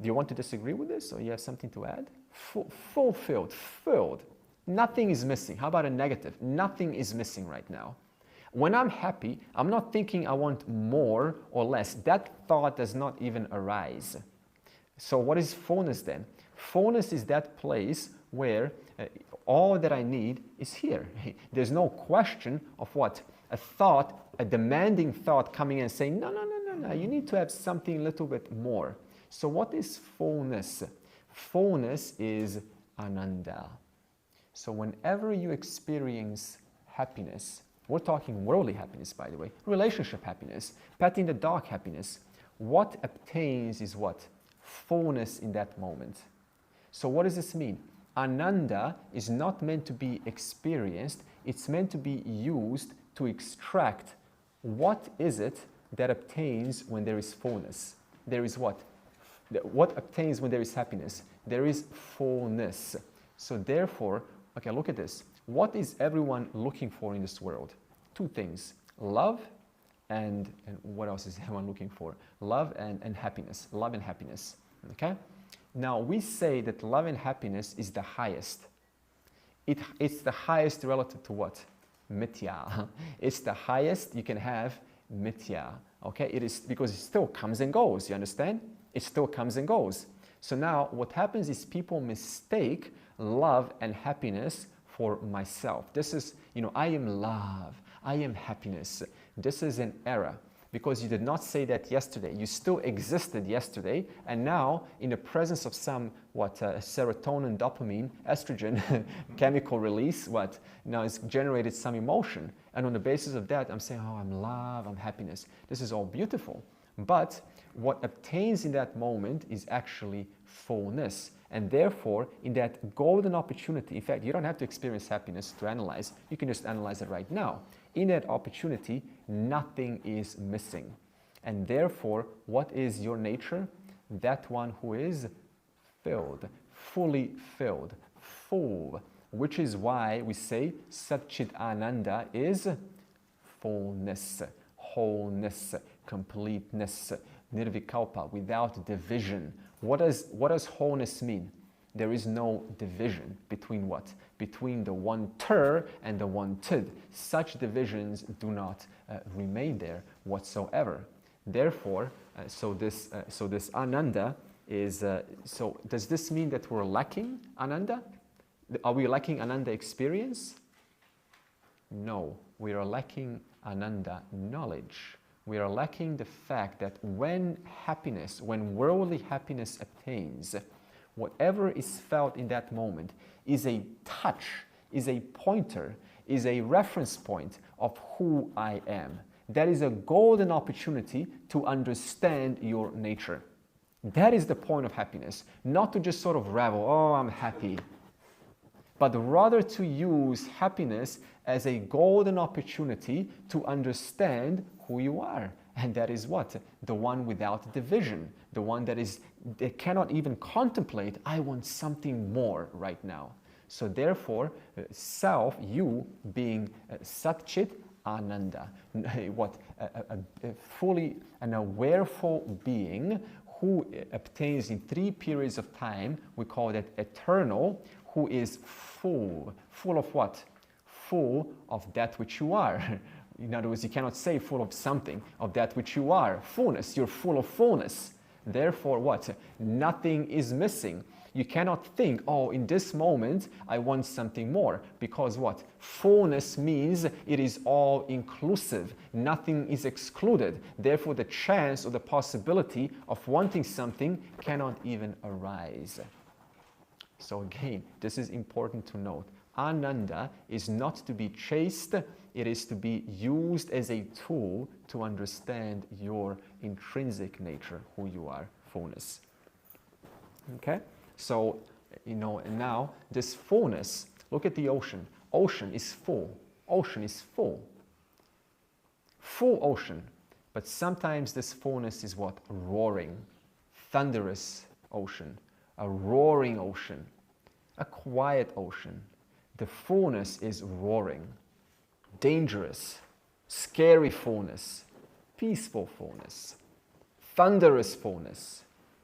Do you want to disagree with this, or you have something to add? Fulfilled, filled. Nothing is missing. How about a negative? Nothing is missing right now. When I'm happy, I'm not thinking I want more or less. That thought does not even arise. So what is fullness then? Fullness is that place where all that I need is here. There's no question of what? A thought, a demanding thought coming in and saying, no, you need to have something a little bit more. So what is fullness? Fullness is ananda. So whenever you experience happiness, we're talking worldly happiness, by the way, relationship happiness, petting the dog happiness, what obtains is what? Fullness in that moment. So what does this mean? Ananda is not meant to be experienced, it's meant to be used to extract what is it that obtains when there is fullness. There is what? What obtains when there is happiness? There is fullness. So therefore, okay, look at this. What is everyone looking for in this world? Two things, love and what else is everyone looking for? Love and happiness, love and happiness, okay? Now we say that love and happiness is the highest. It's the highest relative to what? Mithya. It's the highest you can have mithya, okay? It is because it still comes and goes, you understand? It still comes and goes. So now what happens is people mistake love and happiness for myself. This is, I am love, I am happiness. This is an error because you did not say that yesterday. You still existed yesterday, and now in the presence of some, serotonin, dopamine, estrogen chemical release, now it's generated some emotion. And on the basis of that, I'm saying, I'm love, I'm happiness. This is all beautiful. But what obtains in that moment is actually fullness. And therefore, in that golden opportunity, in fact, you don't have to experience happiness to analyze. You can just analyze it right now. In that opportunity, nothing is missing. And therefore, what is your nature? That one who is filled, fully filled, full. Which is why we say Satchit Ananda is fullness, wholeness, completeness, nirvikalpa, without division. What does wholeness mean? There is no division between what? Between the one ter and the one tid. Such divisions do not remain there whatsoever. Therefore, so this ananda is. So does this mean that we're lacking ananda? Are we lacking ananda experience? No, we are lacking ananda knowledge. We are lacking the fact that when worldly happiness obtains, whatever is felt in that moment is a touch, is a pointer, is a reference point of who I am. That is a golden opportunity to understand your nature. That is the point of happiness, not to just sort of revel, I'm happy, but rather to use happiness as a golden opportunity to understand who you are. And that is what? The one without division, the one that cannot even contemplate, I want something more right now. So therefore, self, you being Satchit Ananda, fully an awareful being who obtains in 3 periods of time, we call that eternal, who is full of what? Full of that which you are. In other words, you cannot say full of something, of that which you are. Fullness, you're full of fullness. Therefore what? Nothing is missing. You cannot think, in this moment, I want something more. Because what? Fullness means it is all inclusive. Nothing is excluded. Therefore, the chance or the possibility of wanting something cannot even arise. So again, this is important to note. Ananda is not to be chased, it is to be used as a tool to understand your intrinsic nature, who you are, fullness. Okay? So, and now this fullness, look at the ocean. Ocean is full. Ocean is full. Full ocean. But sometimes this fullness is what? Roaring. Thunderous ocean. A roaring ocean. A quiet ocean. The fullness is roaring. Dangerous. Scary fullness. Peaceful fullness. Thunderous fullness.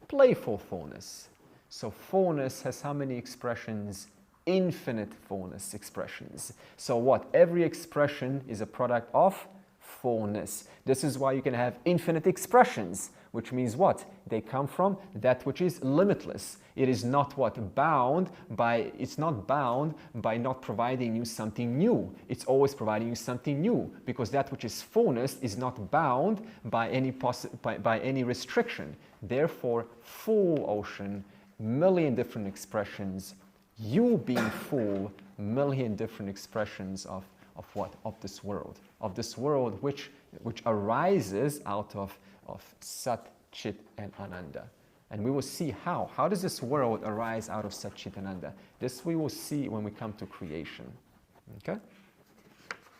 Playful fullness. So fullness has how many expressions? Infinite fullness expressions. So what? Every expression is a product of fullness. This is why you can have infinite expressions, which means what? They come from that which is limitless. It is not what? Bound by, it's not bound by not providing you something new. It's always providing you something new, because that which is fullness is not bound by any restriction. Therefore, full ocean, million different expressions, you being full, million different expressions of what? Of this world which arises out of Sat, Chit and Ananda. And we will see how. How does this world arise out of Sat, Chit, Ananda? This we will see when we come to creation. Okay?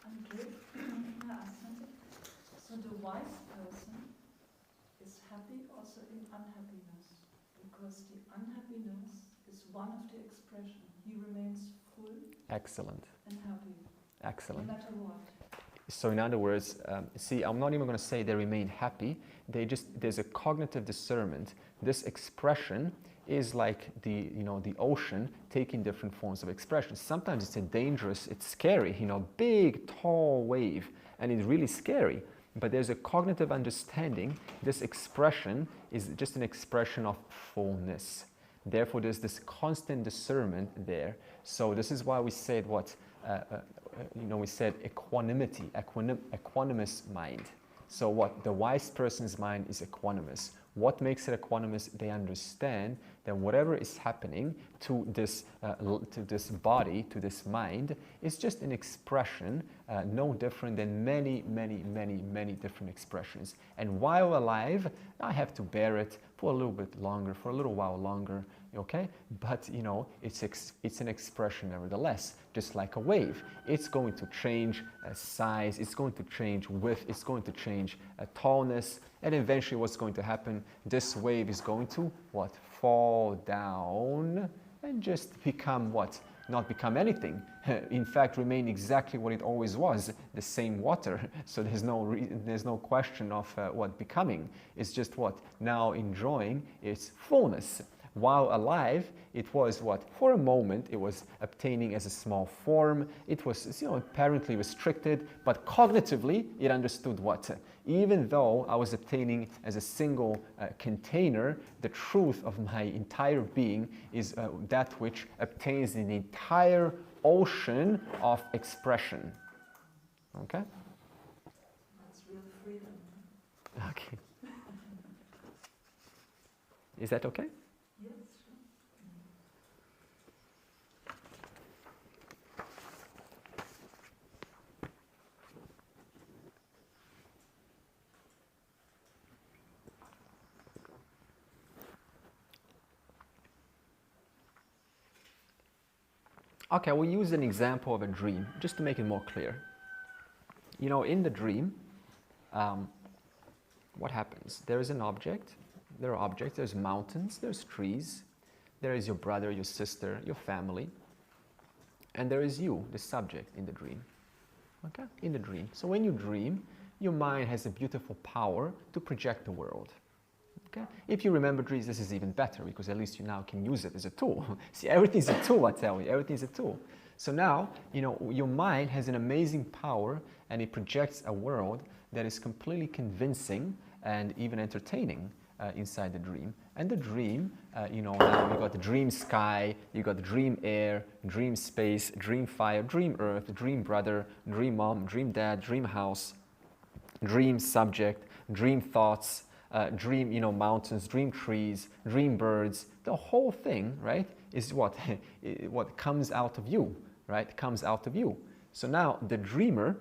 Andre, can I ask something? So the wise person is happy also in unhappiness, because the unhappiness is one of the expressions. He remains full Excellent. and happy, Excellent. no matter what. So in other words, see, I'm not even going to say they remain happy. There's a cognitive discernment. This expression is like the ocean taking different forms of expression. Sometimes it's it's scary, big, tall wave, and it's really scary. But there's a cognitive understanding. This expression is just an expression of fullness. Therefore, there's this constant discernment there. So this is why we said what? We said equanimity, equanimous mind. So what? The wise person's mind is equanimous. What makes it equanimous? They understand that whatever is happening to this body, to this mind, is just an expression, no different than many, many, many, many different expressions. And while alive, I have to bear it for a little bit longer, for a little while longer. Okay, but it's an expression nevertheless, just like a wave. It's going to change size, it's going to change width, it's going to change tallness, and eventually what's going to happen? This wave is going to what? Fall down and just become what? Not become anything. In fact, remain exactly what it always was, the same water. So there's no question of what becoming. It's just what? Now enjoying its fullness. While alive, it was what? For a moment, it was obtaining as a small form. It was, apparently restricted, but cognitively, it understood what? Even though I was obtaining as a single container, the truth of my entire being is that which obtains in the entire ocean of expression. Okay? That's real freedom. Okay. Is that okay? Yes. Okay, we'll use an example of a dream, just to make it more clear. In the dream, what happens? There is an object, there are objects, there's mountains, there's trees, there is your brother, your sister, your family, and there is you, the subject in the dream. Okay, in the dream. So when you dream, your mind has a beautiful power to project the world. Okay? If you remember dreams, this is even better, because at least you now can use it as a tool. See, everything's a tool, I tell you, everything's a tool. So now, your mind has an amazing power, and it projects a world that is completely convincing and even entertaining inside the dream. And the dream, now you got the dream sky, you got the dream air, dream space, dream fire, dream earth, dream brother, dream mom, dream dad, dream house, dream subject, dream thoughts, dream, mountains, dream trees, dream birds, the whole thing, right, is what? What comes out of you, right? Comes out of you. So now the dreamer,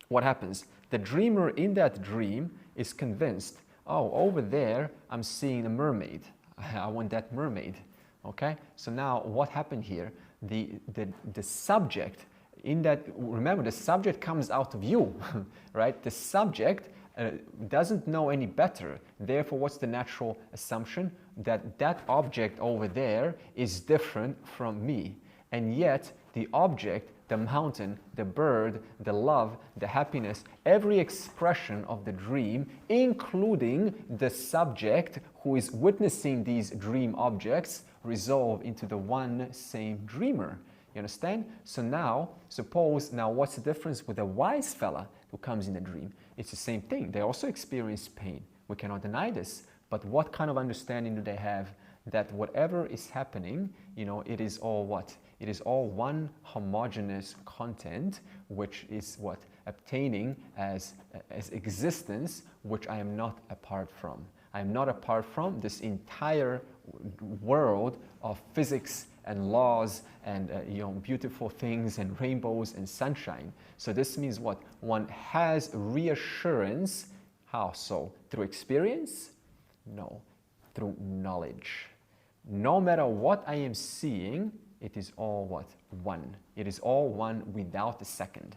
what happens? The dreamer in that dream is convinced, oh, over there I'm seeing a mermaid. I want that mermaid. Okay? So now what happened here? The subject in that, remember, the subject comes out of you, right? The subject doesn't know any better. Therefore, what's the natural assumption? That that object over there is different from me. And yet, the object, the mountain, the bird, the love, the happiness, every expression of the dream, including the subject who is witnessing these dream objects, resolve into the one same dreamer. You understand? So now, suppose, now what's the difference with a wise fella who comes in a dream? It's the same thing. They also experience pain. We cannot deny this. But what kind of understanding do they have? That whatever is happening, you know, it is all what? It is all one homogeneous content, which is what? Obtaining as existence, which I am not apart from. I am not apart from this entire world of physics and laws and you know, beautiful things and rainbows and sunshine. So this means what? One has reassurance. How so? Through experience? No, through knowledge. No matter what I am seeing, it is all what? One. It is all one without a second.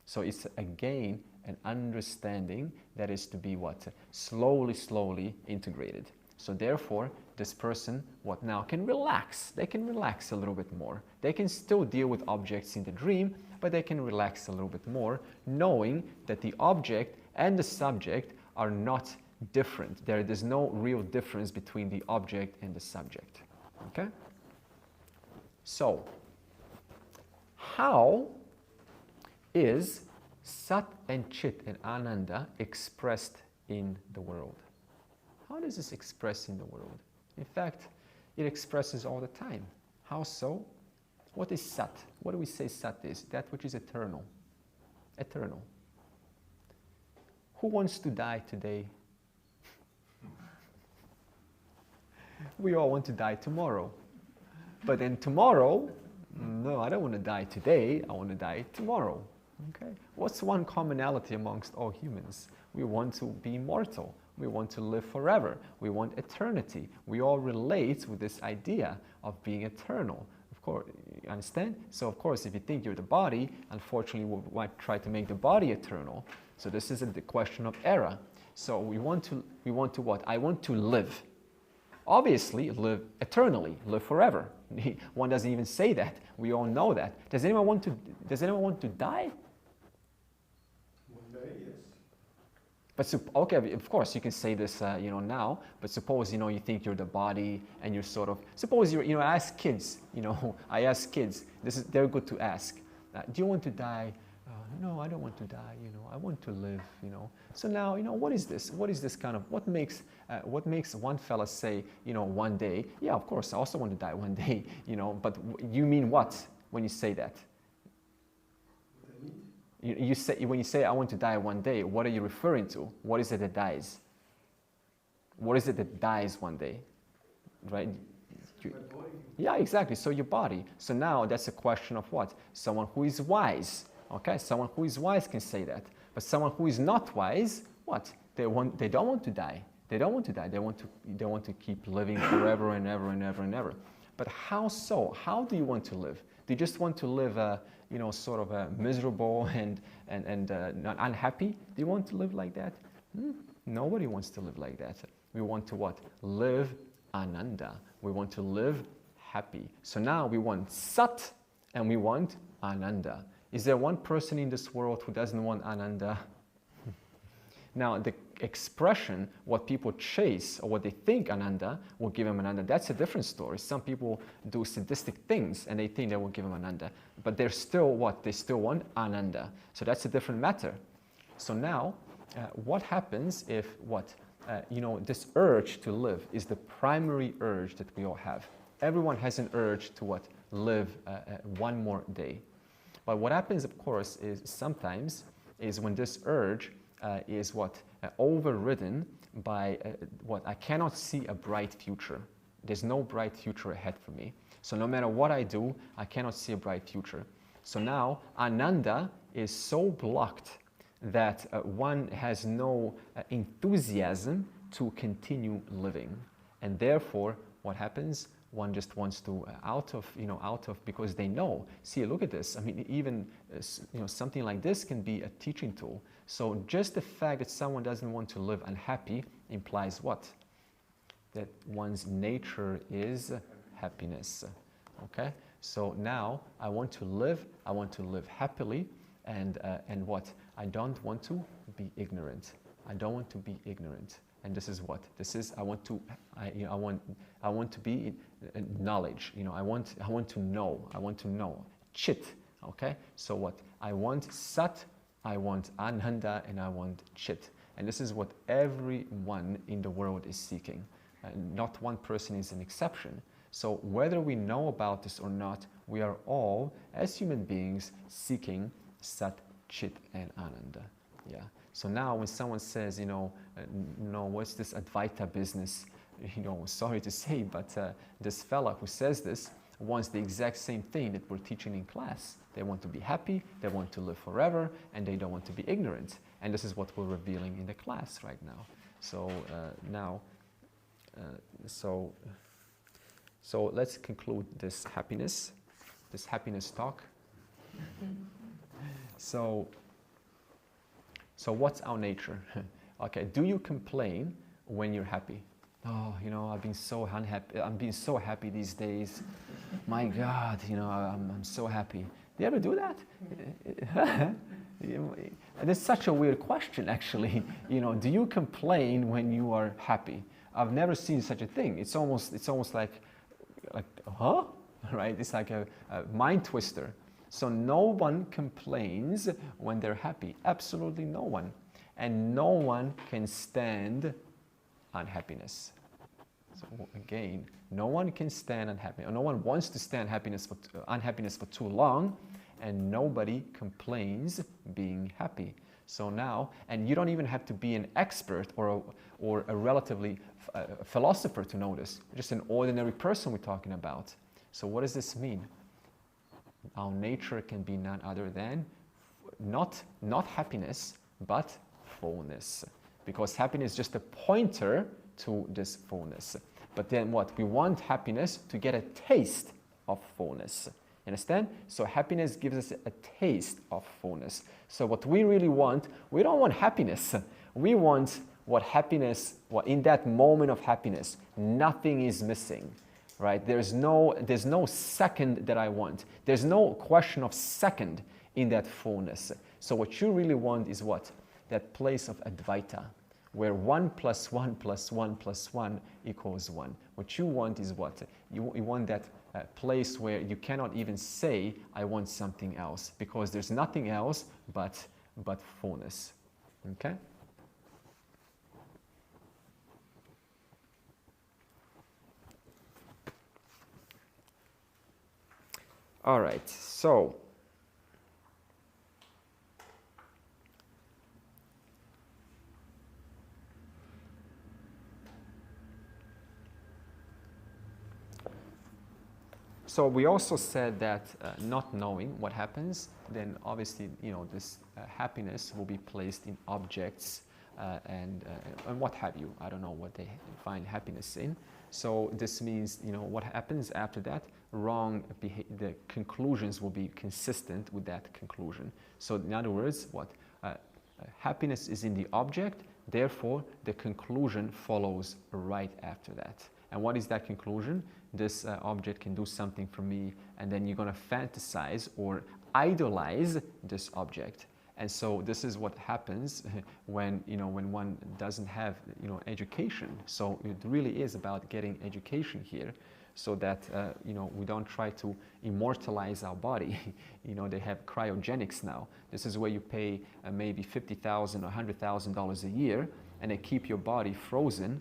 So it's again an understanding that is to be what? Slowly integrated. So therefore, this person, what now, can relax. They can relax a little bit more. They can still deal with objects in the dream, but they can relax a little bit more, knowing that the object and the subject are not different. There's no real difference between the object and the subject. Okay? So, how is Sat and Chit and Ananda expressed in the world? How does this express in the world? In fact, it expresses all the time. How so? What is Sat? What do we say Sat is? That which is eternal. Eternal. Who wants to die today? We all want to die tomorrow. But then tomorrow, no, I don't want to die today, I want to die tomorrow. Okay? What's one commonality amongst all humans? We want to be immortal. We want to live forever. We want eternity. We all relate with this idea of being eternal. Of course, you understand? So of course, if you think you're the body, unfortunately we might try to make the body eternal. So this is the question of era. So we want to what? I want to live. Obviously, live eternally, live forever. One doesn't even say that. We all know that. Does anyone want to die? One day, yes. But okay, of course you can say this, you know, now. But suppose you think you're the body, and you're sort of. Suppose I ask kids. I ask kids. They're good to ask. Do you want to die? No, I don't want to die. I want to live. So now, what is this? What is this kind of? What makes one fella say, one day? Yeah, of course, I also want to die one day. But you mean what when you say that? You say, when you say I want to die one day, what are you referring to? What is it that dies? What is it that dies one day? Right? Yeah, exactly. So your body. So now that's a question of what? Someone who is wise. Okay, someone who is wise can say that. But someone who is not wise, what? They don't want to die. They don't want to die. They want to keep living forever and ever and ever and ever. But how so? How do you want to live? Do you just want to live sort of a miserable and not unhappy? Do you want to live like that? Nobody wants to live like that. We want to what? Live Ananda. We want to live happy. So now we want Sat and we want Ananda. Is there one person in this world who doesn't want Ananda? Now, the expression, what people chase or what they think Ananda will give them Ananda, that's a different story. Some people do sadistic things and they think they will give them Ananda. But they're still what? They still want Ananda. So that's a different matter. So now, what happens if what? This urge to live is the primary urge that we all have. Everyone has an urge to what? Live one more day. But what happens, of course, is sometimes is when this urge is what? Overridden by what? I cannot see a bright future. There's no bright future ahead for me. So no matter what I do, I cannot see a bright future. So now Ananda is so blocked that one has no enthusiasm to continue living. And therefore, what happens? One just wants to out of, because they know. See, look at this. I mean, even something like this can be a teaching tool. So just the fact that someone doesn't want to live unhappy implies what? That one's nature is happiness. Okay? So now I want to live happily, and what? I don't want to be ignorant. I don't want to be ignorant. And this is what? This is I want to be knowledge. I want to know. I want to know. Chit. Okay? So what? I want sat, I want ananda, and I want chit. And this is what everyone in the world is seeking. Not one person is an exception. So whether we know about this or not, we are all, as human beings, seeking sat, chit, and ananda. Yeah. So now when someone says, no, what's this Advaita business? Sorry to say, but this fella who says this wants the exact same thing that we're teaching in class. They want to be happy, they want to live forever, and they don't want to be ignorant. And this is what we're revealing in the class right now. So so let's conclude this happiness talk. So what's our nature? Okay, do you complain when you're happy? Oh, I've been so unhappy. I'm being so happy these days. My God, I'm so happy. Do you ever do that? And it's such a weird question, actually. Do you complain when you are happy? I've never seen such a thing. It's almost like huh? Right? It's like a mind twister. So no one complains when they're happy. Absolutely no one. And no one can stand unhappiness. So again, no one can stand unhappiness. No one wants to stand unhappiness for too long, and nobody complains being happy. So now, and you don't even have to be an expert or a relatively philosopher to know this. Just an ordinary person we're talking about. So what does this mean? Our nature can be none other than not happiness, but fullness. Because happiness is just a pointer to this fullness. But then what? We want happiness to get a taste of fullness. Understand? So happiness gives us a taste of fullness. So what we really want, we don't want happiness. We want what in that moment of happiness, nothing is missing. Right? There's no second that I want. There's no question of second in that fullness. So what you really want is what? That place of Advaita, where 1 + 1 + 1 + 1 = 1. What you want is what? You want that place where you cannot even say, I want something else, because there's nothing else but fullness. Okay? All right, so we also said that not knowing what happens, then obviously, this happiness will be placed in objects and what have you. I don't know what they find happiness in. So this means, what happens after that, the conclusions will be consistent with that conclusion. So in other words, what? Happiness is in the object, therefore the conclusion follows right after that. And what is that conclusion? This object can do something for me, and then you're going to fantasize or idolize this object. And so this is what happens when one doesn't have education. So it really is about getting education here, so that we don't try to immortalize our body. They have cryogenics now. This is where you pay maybe $50,000 or $100,000 a year, and they keep your body frozen.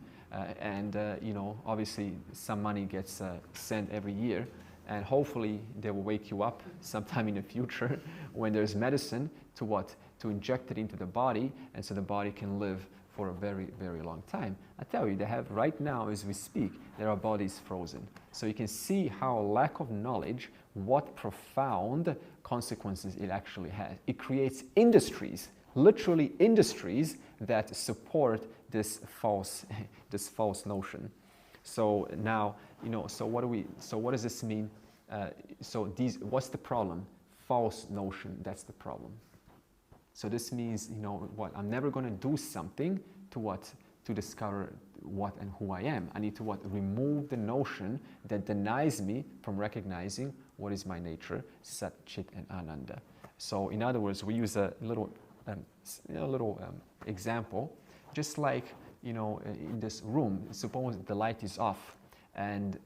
Obviously some money gets sent every year, and hopefully they will wake you up sometime in the future when there's medicine to what? To inject it into the body, and so the body can live for a very, very long time. I tell you, they have right now as we speak, there are bodies frozen. So you can see how lack of knowledge, what profound consequences it actually has. It creates industries, literally industries, that support this false notion. So now, so what does this mean? What's the problem? False notion, that's the problem. So this means, what? I'm never going to do something to discover what and who I am. I need to remove the notion that denies me from recognizing what is my nature, Sat, Chit, and Ananda. So in other words, we use a little example, just like, in this room, suppose the light is off, and,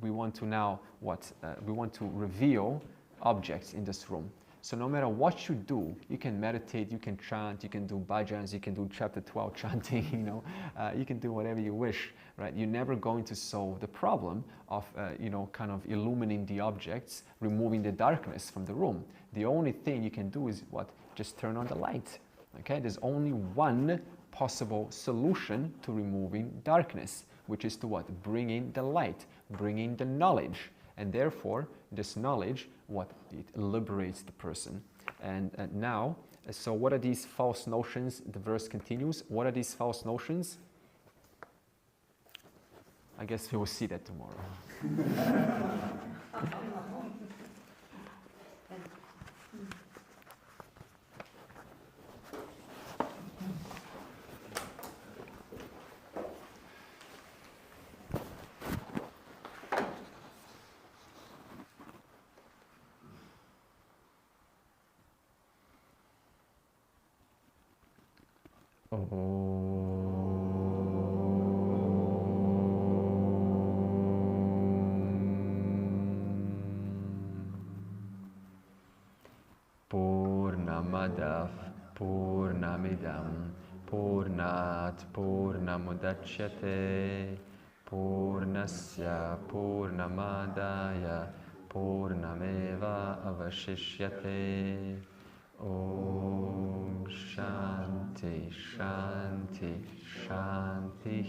we want to now we want to reveal objects in this room. So no matter what you do, you can meditate, you can chant, you can do bhajans, you can do chapter 12 chanting, you can do whatever you wish, right? You're never going to solve the problem of, kind of illuminating the objects, removing the darkness from the room. The only thing you can do is what? Just turn on the light, okay? There's only one possible solution to removing darkness, which is to what? Bring in the light, bring in the knowledge. And therefore, this knowledge, it liberates the person. And now, so what are these false notions? The verse continues. What are these false notions? I guess we will see that tomorrow. Purnamadav Purnamidam Purnat Purnamudachyate Purnasya Purnamadaya Purnameva Avashishyate. Om Shanti Shanti Shanti.